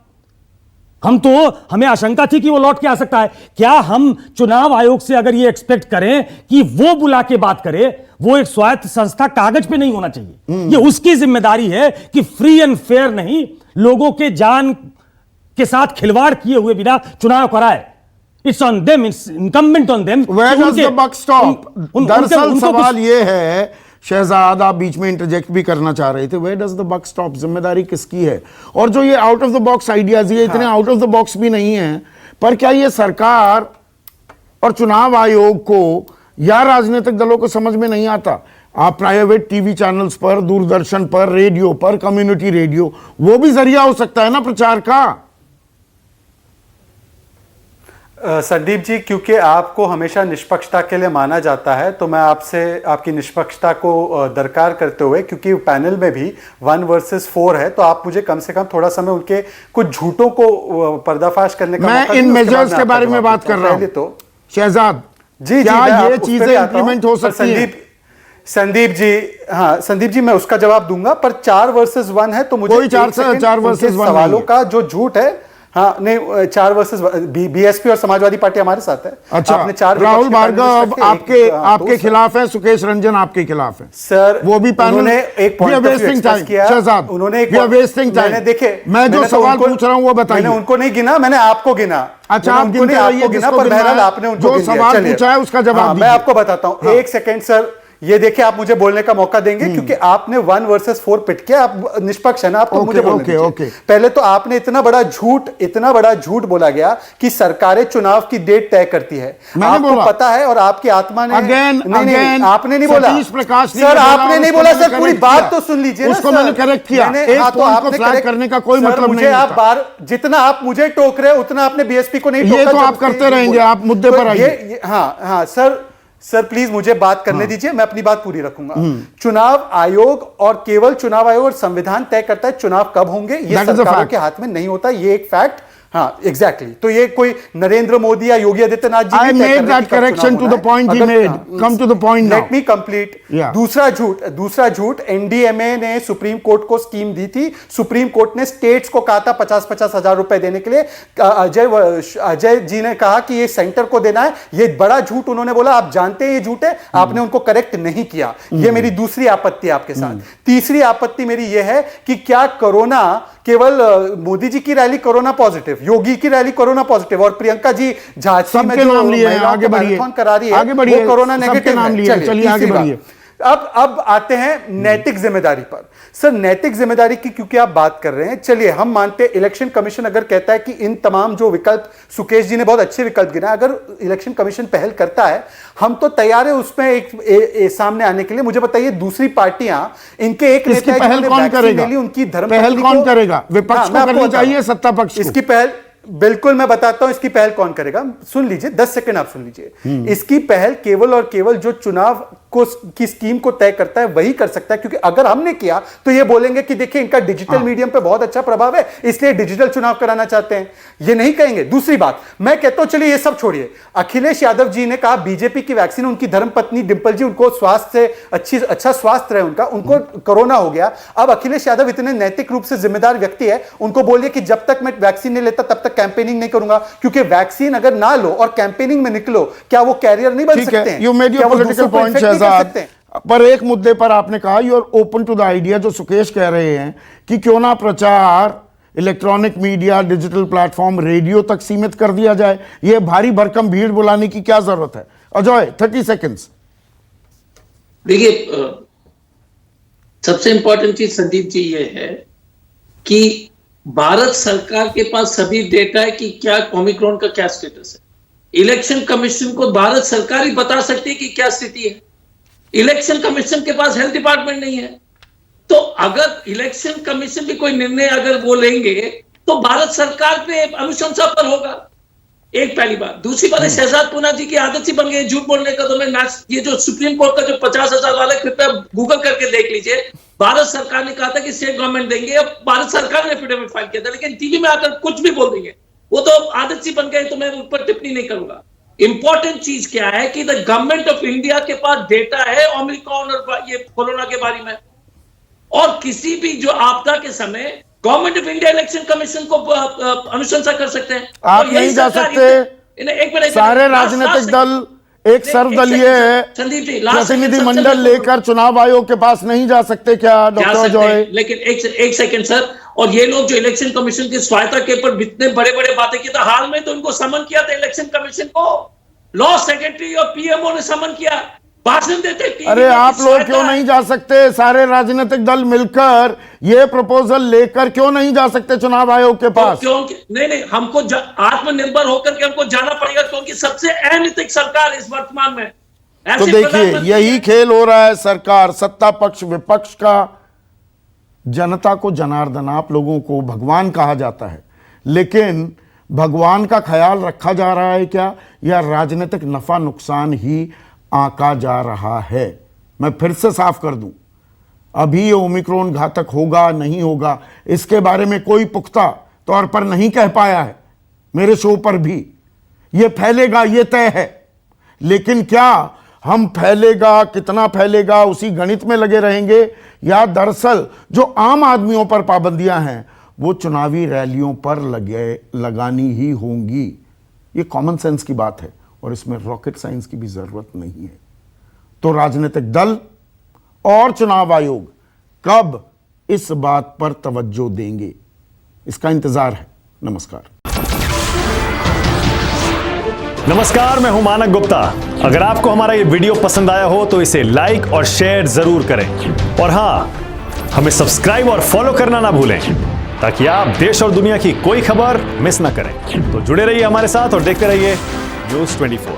हमें आशंका थी कि वो लौट के आ सकता है। क्या हम चुनाव आयोग से अगर ये एक्सपेक्ट करें कि वो बुला के बात करे? वो एक स्वायत्त संस्था कागज पे नहीं होना चाहिए। ये उसकी जिम्मेदारी है कि फ्री एंड फेयर नहीं, लोगों के जान के साथ खिलवाड़ किए हुए बिना चुनाव कराए। It's on them, it's incumbent on them. Where does the buck stop? दरअसल सवाल ये है, शहजाद आप बीच में इंटरजेक्ट भी करना चाह रहे थे, where does the buck stop? जिम्मेदारी किसकी है? और जो ये out of the box ideas, ये इतने आउट ऑफ द बॉक्स भी नहीं है, पर क्या ये सरकार और चुनाव आयोग को या राजनीतिक दलों को समझ में नहीं आता? आप प्राइवेट टीवी चैनल्स पर, दूरदर्शन पर, रेडियो पर, कम्युनिटी रेडियो, वो भी जरिया हो सकता है ना प्रचार का। संदीप जी, क्योंकि आपको हमेशा निष्पक्षता के लिए माना जाता है, तो मैं आपसे आपकी निष्पक्षता को दरकार करते हुए, क्योंकि पैनल में भी 1 वर्सेस 4 है, तो आप मुझे कम से कम थोड़ा समय उनके कुछ झूठों को पर्दाफाश करने का मैं इन मेजर्स के बारे में बात कर रहा हूं। तो शहजाद, जी, क्या ये चीजें इंप्लीमेंट हो सकती हैं? संदीप जी, हाँ संदीप जी, मैं उसका जवाब दूंगा, पर 4 वर्सेस 1 है, तो मुझे कोई 4 वर्सेस 1 सवालों का जो झूठ है, हाँ नहीं, 4 वर्सेस बीएसपी और समाजवादी पार्टी हमारे साथ है। अच्छा, आपने 4 राहुल भार्गव आपके खिलाफ है, सुकेश रंजन आपके खिलाफ है सर। वो भी पैनल उन्होंने एक पॉइंट वेस्टिंग टाइम शहजाद, उन्होंने वेस्टिंग टाइम। देखे, मैं जो सवाल पूछ रहा हूं वो बताइए। मैंने उनको नहीं गिना, मैंने आपको गिना। अच्छा, आप गिनते रहिए, गिना, पर बहरहाल आपने उनको जो सवाल पूछा है उसका जवाब मैं आपको बताता हूं। 1 सेकंड सर, ये देखिए, आप मुझे बोलने का मौका देंगे क्योंकि आपने 1 वर्सेस 4 पिट किया, आप निष्पक्ष है ना, आपको मुझे बोलने दीजिए। पहले तो आपने इतना बड़ा झूठ बोला गया कि सरकारें चुनाव की डेट तय करती है, आपको पता है, और आपकी आत्मा ने नहीं, आपने नहीं बोला सर, आपने नहीं बोला सर, पूरी बात तो सुन लीजिए, उसको मैंने करेक्ट किया, तो आपने फ्लैग करने का कोई मतलब नहीं। आप बार जितना आप मुझे टोक रहे हो उतना आपने बीएसपी को नहीं टोका। ये तो आप करते रहेंगे, आप मुद्दे पर आइए। हाँ सर प्लीज मुझे बात करने दीजिए, मैं अपनी बात पूरी रखूंगा। चुनाव आयोग और केवल चुनाव आयोग और संविधान तय करता है चुनाव कब होंगे, ये सरकारों के हाथ में नहीं होता, ये एक फैक्ट। हाँ एग्जैक्टली, तो ये कोई नरेंद्र मोदी या Yogi Adityanath ji I made that correction to the point he made. Come to the point now. Let me complete. दूसरा झूठ एनडीएमए ने सुप्रीम कोर्ट को स्कीम दी थी, सुप्रीम कोर्ट ने स्टेट्स को कहा था 50-50 हजार रुपए देने के लिए, अजय जी ने कहा कि ये सेंटर को देना है, ये बड़ा झूठ उन्होंने बोला, आप जानते हैं ये झूठ है, आपने उनको करेक्ट नहीं किया। ये मेरी दूसरी आपत्ति आपके साथ। तीसरी आपत्ति मेरी यह है कि क्या कोरोना केवल मोदी जी की रैली कोरोना पॉजिटिव, योगी की रैली कोरोना पॉजिटिव, और प्रियंका जी झांसी में जो आगे मैराथन करा रही है वो कोरोना नेगेटिव है। चलिए आगे बढ़िए। अब आते हैं नैतिक जिम्मेदारी पर। सर नैतिक जिम्मेदारी की क्योंकि आप बात कर रहे हैं, चलिए हम मानते हैं इलेक्शन कमीशन अगर कहता है कि इन तमाम जो विकल्प, सुकेश जी ने बहुत अच्छे विकल्प गिनाए, अगर इलेक्शन कमीशन पहल करता है हम तो तैयार है उसमें एक सामने आने के लिए। मुझे बताइए दूसरी पार्टियां, इनके एक नेता पहल कौन करेगा, उनकी धर्म पहल कौन करेगा, विपक्ष को करनी चाहिए, सत्ता पक्ष को? इसकी पहल बिल्कुल मैं बताता हूं, इसकी पहल कौन करेगा, सुन लीजिए 10 सेकंड आप सुन लीजिए। इसकी पहल केवल और केवल जो चुनाव की स्कीम को तय करता है वही कर सकता है, क्योंकि अगर हमने किया तो ये बोलेंगे कि देखिए इनका डिजिटल मीडियम पे बहुत अच्छा प्रभाव है इसलिए डिजिटल चुनाव कराना चाहते हैं, ये नहीं कहेंगे। दूसरी बात मैं कहता हूं, चलिए ये सब छोड़िए, अखिलेश यादव जी ने कहा बीजेपी की वैक्सीन, उनकी धर्मपत्नी डिंपल जी, उनको स्वास्थ्य से अच्छा स्वास्थ्य रहे उनका, उनको कोरोना हो गया। अब अखिलेश यादव इतने नैतिक रूप से जिम्मेदार व्यक्ति है, उनको बोलिए कि जब तक मैं वैक्सीन नहीं लेता तब तक कैंपेनिंग नहीं करूंगा, क्योंकि वैक्सीन अगर ना लो और कैंपेनिंग में निकलो, क्या वो कैरियर नहीं बन सकते हैं? You made your political point Shehzad. पर एक मुद्दे पर आपने कहा you are open to the idea, जो सुकेश कह रहे हैं कि क्यों ना प्रचार electronic media, digital platform, radio तक सीमित कर दिया जाए, यह भारी भरकम भीड़ बुलाने की क्या जरूरत है? अजय 30 सेकेंड्स। देखिए सबसे इंपॉर्टेंट चीज संदीप जी ये है कि भारत सरकार के पास सभी डेटा है कि क्या ओमिक्रॉन का क्या स्टेटस है। इलेक्शन कमीशन को भारत सरकार ही बता सकती है कि क्या स्थिति है। इलेक्शन कमीशन के पास हेल्थ डिपार्टमेंट नहीं है, तो अगर इलेक्शन कमीशन भी कोई निर्णय अगर वो लेंगे तो भारत सरकार पे अनुशंसा पर होगा। एक पहली बात। दूसरी बात है शहजाद पूना जी की आदत सी बन गई झूठ बोलने का। तो मैं ये जो सुप्रीम कोर्ट का जो 50,000 वाला कृपया गूगल करके देख लीजिए, भारत सरकार ने कहा था कि स्टेट गवर्नमेंट देंगे, अब भारत सरकार ने एफिडेविट फाइल किया था, लेकिन टीवी में आकर कुछ भी बोल देंगे, वो तो आदत सी बन गई, तो मैं उस पर टिप्पणी नहीं करूंगा। इंपॉर्टेंट चीज क्या है कि द गवर्नमेंट ऑफ इंडिया के पास डेटा है ओमिक्रॉन और ये कोरोना के बारे में, और किसी भी जो आपदा के समय government of India election commission को अनुशंसा कर सकते हैं। आप नहीं जा सकते, सारे राजनीतिक दल एक सर्वदलीय प्रतिनिधिमंडल लेकर चुनाव आयोग के पास नहीं जा सकते क्या डॉक्टर जॉय? लेकिन एक सेकंड सर, और ये लोग जो इलेक्शन कमीशन की स्वायत्ता के ऊपर इतने बड़े बड़े बातें की, तो हाल में तो उनको समन किया था इलेक्शन कमीशन को, लॉ सेक्रेटरी और पीएमओ ने समन किया, भाषण देते। अरे आप लोग क्यों नहीं जा सकते? सारे राजनीतिक दल मिलकर ये प्रपोजल लेकर क्यों नहीं जा सकते चुनाव आयोग के पास? क्योंकि नहीं, हमको आत्मनिर्भर होकर के हमको जाना पड़ेगा, क्योंकि सबसे अनैतिक सरकार इस वर्तमान में। तो देखिए यही खेल हो रहा है सरकार, सत्ता पक्ष विपक्ष का। जनता को जनार्दन, आप लोगों को भगवान कहा जाता है, लेकिन भगवान का ख्याल रखा जा रहा है क्या, या राजनीतिक नफा नुकसान ही आंका जा रहा है? मैं फिर से साफ कर दूं, अभी ये ओमिक्रॉन घातक होगा नहीं होगा इसके बारे में कोई पुख्ता तौर पर नहीं कह पाया है, मेरे शो पर भी। ये फैलेगा ये तय है, लेकिन क्या हम फैलेगा कितना फैलेगा उसी गणित में लगे रहेंगे, या दरअसल जो आम आदमियों पर पाबंदियां हैं वो चुनावी रैलियों पर लगानी ही होंगी? ये कॉमन सेंस की बात है और इसमें रॉकेट साइंस की भी जरूरत नहीं है। तो राजनीतिक दल और चुनाव आयोग कब इस बात पर तवज्जो देंगे, इसका इंतजार है। नमस्कार। नमस्कार, मैं हूं मानक गुप्ता। अगर आपको हमारा ये वीडियो पसंद आया हो तो इसे लाइक और शेयर जरूर करें और हां, हमें सब्सक्राइब और फॉलो करना ना भूलें ताकि आप देश और दुनिया की कोई खबर मिस ना करें। तो जुड़े रहिए हमारे साथ और देखते रहिए न्यूज़ 24।